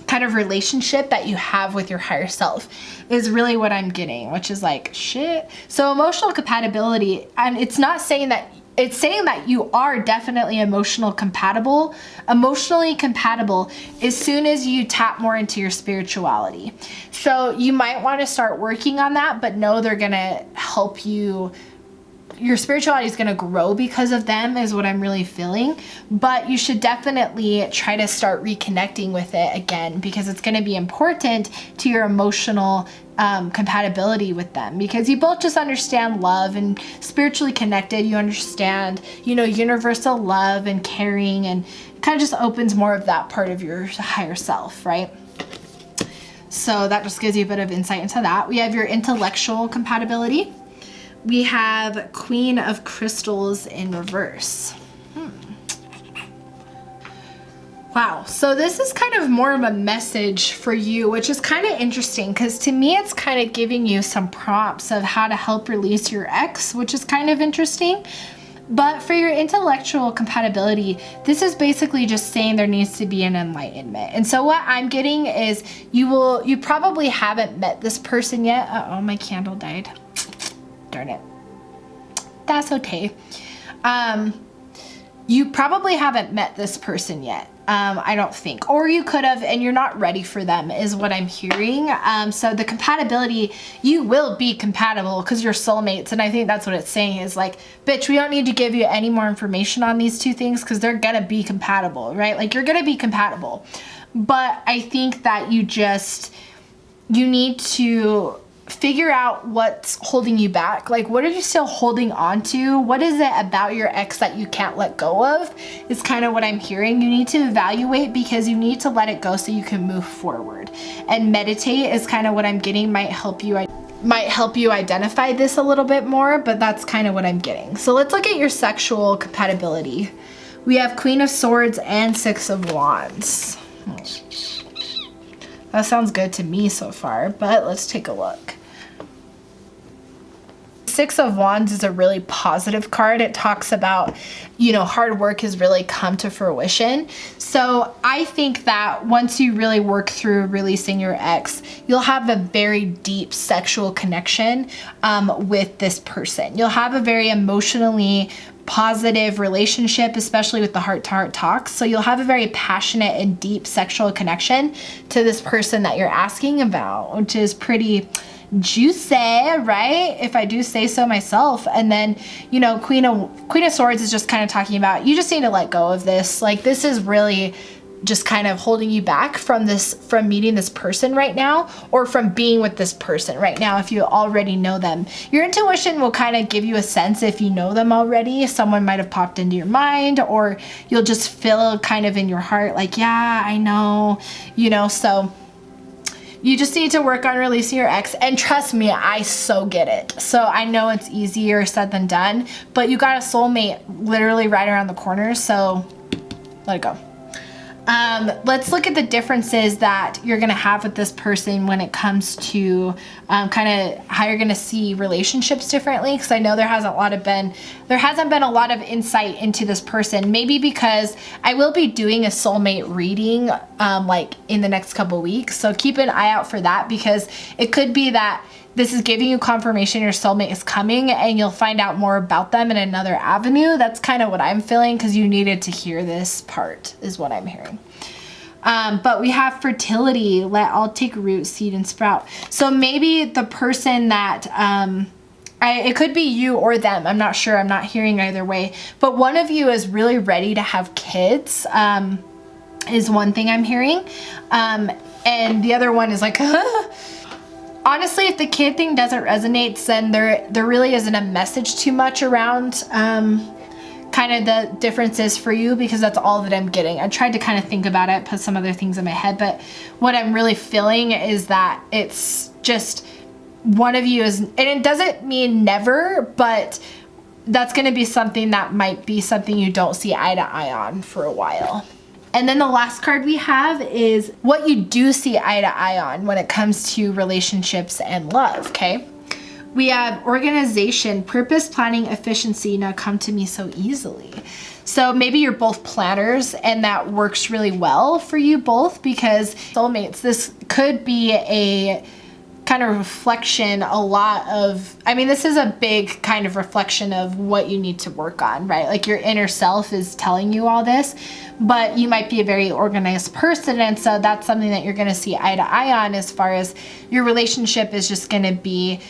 kind of relationship that you have with your higher self is really what I'm getting, which is like, shit. So emotional compatibility, and it's not saying that, it's saying that you are definitely emotionally compatible as soon as you tap more into your spirituality. So you might want to start working on that, but know they're going to help you. Your spirituality is going to grow because of them is what I'm really feeling, but you should definitely try to start reconnecting with it again, because it's going to be important to your emotional compatibility with them, because you both just understand love and spiritually connected. You understand, you know, universal love and caring, and kind of just opens more of that part of your higher self, right? So that just gives you a bit of insight into that. We have your intellectual compatibility. We have Queen of Crystals in reverse. Wow, so this is kind of more of a message for you, which is kind of interesting because to me it's kind of giving you some prompts of how to help release your ex, which is kind of interesting. But for your intellectual compatibility, this is basically just saying there needs to be an enlightenment. And so what I'm getting is you probably haven't met this person yet. Uh-oh, my candle died. Darn it. That's okay. You probably haven't met this person yet. I don't think, or you could have, and you're not ready for them is what I'm hearing. So the compatibility, you will be compatible because you're soulmates. And I think that's what it's saying is like, bitch, we don't need to give you any more information on these two things because they're going to be compatible, right? Like you're going to be compatible. But I think that you need to figure out what's holding you back. Like, what are you still holding on to? What is it about your ex that you can't let go of? Is kind of what I'm hearing. You need to evaluate because you need to let it go so you can move forward. And meditate is kind of what I'm getting. Might help you identify this a little bit more, but that's kind of what I'm getting. So let's look at your sexual compatibility. We have Queen of Swords and Six of Wands. That sounds good to me so far, but let's take a look. Six of Wands is a really positive card. It talks about, hard work has really come to fruition. So I think that once you really work through releasing your ex, you'll have a very deep sexual connection with this person. You'll have a very emotionally positive relationship, especially with the heart-to-heart talks. So you'll have a very passionate and deep sexual connection to this person that you're asking about, which is pretty juicy, right? If I do say so myself. And then, Queen of Swords is just kind of talking about, you just need to let go of this. Like, this is really just kind of holding you back from meeting this person right now, or from being with this person right now if you already know them. Your intuition will kind of give you a sense if you know them already. Someone might have popped into your mind, or you'll just feel kind of in your heart like, yeah, I know, so you just need to work on releasing your ex. And trust me, I so get it. So I know it's easier said than done, but you got a soulmate literally right around the corner. So let it go. Let's look at the differences that you're going to have with this person when it comes to kind of how you're going to see relationships differently. Because I know there hasn't been a lot of insight into this person. Maybe because I will be doing a soulmate reading like in the next couple weeks. So keep an eye out for that, because it could be that this is giving you confirmation your soulmate is coming and you'll find out more about them in another avenue. That's kind of what I'm feeling, because you needed to hear this part is what I'm hearing. But we have fertility, let all take root, seed, and sprout. So maybe the person that, it could be you or them. I'm not sure. I'm not hearing either way. But one of you is really ready to have kids, is one thing I'm hearing. And the other one is like, honestly, if the kid thing doesn't resonate, then there really isn't a message too much around kind of the differences for you, because that's all that I'm getting. I tried to kind of think about it, put some other things in my head, but what I'm really feeling is that it's just one of you is, and it doesn't mean never, but that's going to be something that might be something you don't see eye to eye on for a while. And then the last card we have is what you do see eye to eye on when it comes to relationships and love, okay? We have organization, purpose, planning, efficiency. Now come to me so easily. So maybe you're both planners and that works really well for you both, because soulmates, this could be a kind of reflection, this is a big kind of reflection of what you need to work on, right? Like your inner self is telling you all this, but you might be a very organized person. And so that's something that you're going to see eye to eye on, as far as your relationship is just going to be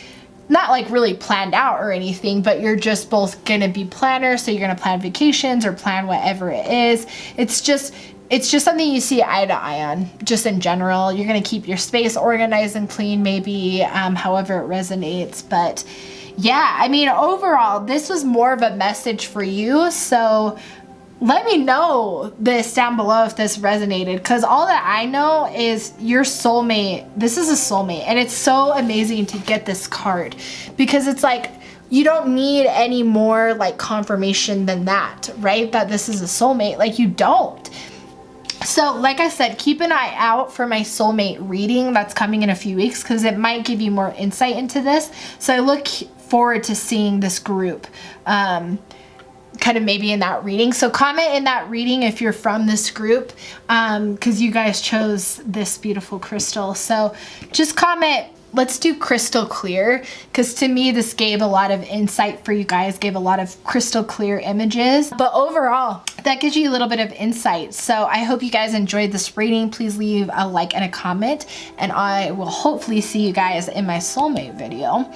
not like really planned out or anything, but you're just both going to be planners. So you're going to plan vacations or plan whatever it is. It's just something you see eye to eye on, just in general. You're going to keep your space organized and clean, maybe, however it resonates. But yeah, overall, this was more of a message for you. So let me know this down below if this resonated, because all that I know is your soulmate, this is a soulmate, and it's so amazing to get this card because it's like you don't need any more like confirmation than that, right? That this is a soulmate, like you don't. So like I said, keep an eye out for my soulmate reading that's coming in a few weeks because it might give you more insight into this. So I look forward to seeing this group kind of maybe in that reading. So comment in that reading if you're from this group because you guys chose this beautiful crystal. So just comment, let's do crystal clear, because to me this gave a lot of insight for you guys, gave a lot of crystal clear images. But overall, that gives you a little bit of insight. So I hope you guys enjoyed this reading. Please leave a like and a comment, and I will hopefully see you guys in my soulmate video.